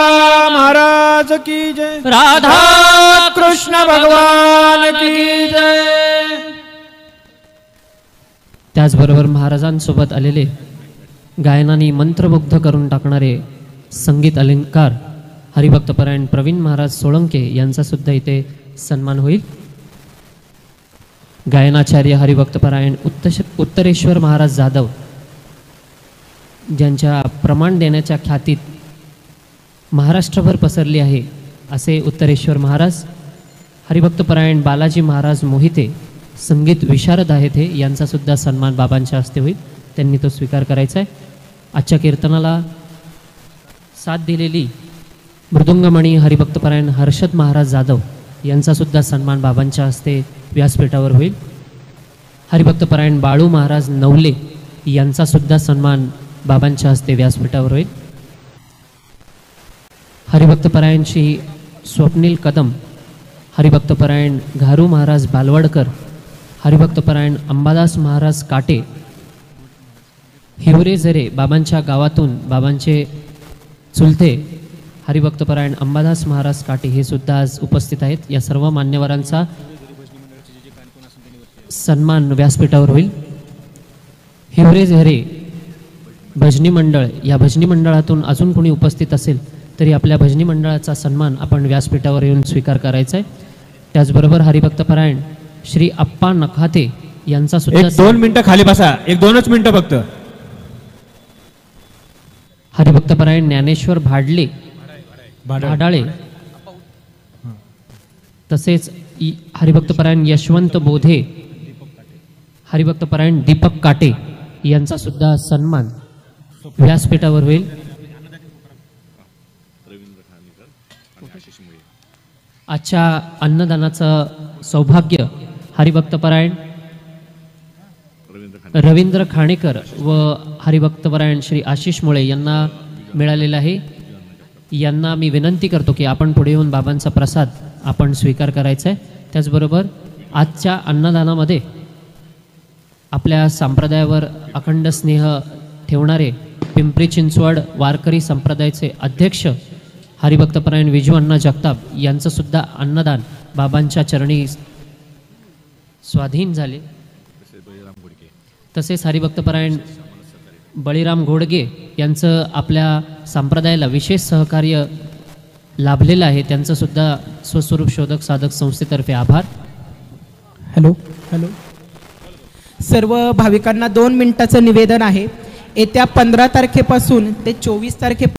महाराज की जय राधा कृष्ण भगवान की जय त्याचबरोबर महाराजांसोबत आलेले गायनाने मंत्रमुग्ध करून टाकणारे संगीत अलंकार हरिभक्तपरायण प्रवीण महाराज सोळंके यांचा सुद्धा इथे सन्मान होईल गायनाचार्य हरिभक्तपरायण उत्तरेश्वर महाराज जाधव ज्यांच्या प्रमाण देण्याच्या ख्यातीत महाराष्ट्रभर पसरली आहे असे उत्तरेश्वर महाराज हरिभक्तपरायण बालाजी महाराज मोहिते संगीत विशारद आहेत हे यांचा सुद्धा सन्मान बाबांच्या हस्ते होईल त्यांनी तो स्वीकार करायचा आहे आजच्या कीर्तनाला साथ दिलेली मृदुंगमणी हरिभक्तपरायण हर्षद महाराज जाधव यांचा सुद्धा सन्मान बाबांच्या हस्ते व्यासपीठावर होईल हरिभक्तपरायण बाळू महाराज नवले यांचा सुद्धा सन्मान बाबांच्या हस्ते व्यासपीठावर होईल हरिभक्तपरायण श्री स्वप्नील कदम हरिभक्तपरायण घारू महाराज बालवडकर हरिभक्तपरायण अंबादास महाराज काटे हिवरे झरे बाबांच्या गावातून बाबांचे चुलते हरिभक्तपरायण अंबादास महाराज काटे हे सुद्धा आज उपस्थित आहेत या सर्व मान्यवरांचा सन्मान व्यासपीठावर होईल हिवरे झरे भजनी मंडळ या भजनी मंडळातून अजून कोणी उपस्थित असेल तरी आपल्या भजनी मंडळाचा सन्मान आपण व्यासपीठावर येऊन स्वीकार करायचा आहे त्याचबरोबर हरिभक्तपरायण श्री अप्पा नखाते यांचा सुद्धा 2 मिनिटं खाली बसा 1-2च मिनिटं फक्त हरिभक्तपरायण ज्ञानेश्वर भाडले भाडाळे तसेच हरिभक्तपरायण यशवंत बोधे हरिभक्तपरायण दीपक काटे यांचा सुद्धा सन्मान व्यासपीठावर होईल आजच्या अन्नदानाचं सौभाग्य हरिभक्तपरायण रवींद्र खाणेकर व हरिभक्तपरायण श्री आशिष मुळे यांना मिळालेलं आहे. यांना मी विनंती करतो की आपण पुढे येऊन बाबांचा प्रसाद आपण स्वीकार करायचा आहे. त्याचबरोबर आजच्या अन्नदानामध्ये आपल्या संप्रदायावर अखंड स्नेह ठेवणारे पिंपरी चिंचवड वारकरी संप्रदायाचे अध्यक्ष हरिभक्तपरायण विजू अण्णा जगताप यांचं सुद्धा अन्नदान बाबांच्या चरणी स्वाधीन झाले. तसेच हरिभक्तपरायण बळीराम घोडगे यांचं आपल्या संप्रदायाला विशेष सहकार्य लाभलेलं आहे. त्यांचं सुद्धा स्वस्वरूप शोधक साधक संस्थेतर्फे आभार. हॅलो हॅलो सर्व भाविकांना 2 मिनिटाचं निवेदन आहे. येत्या 15 तारखेपासून ते 24 तारखे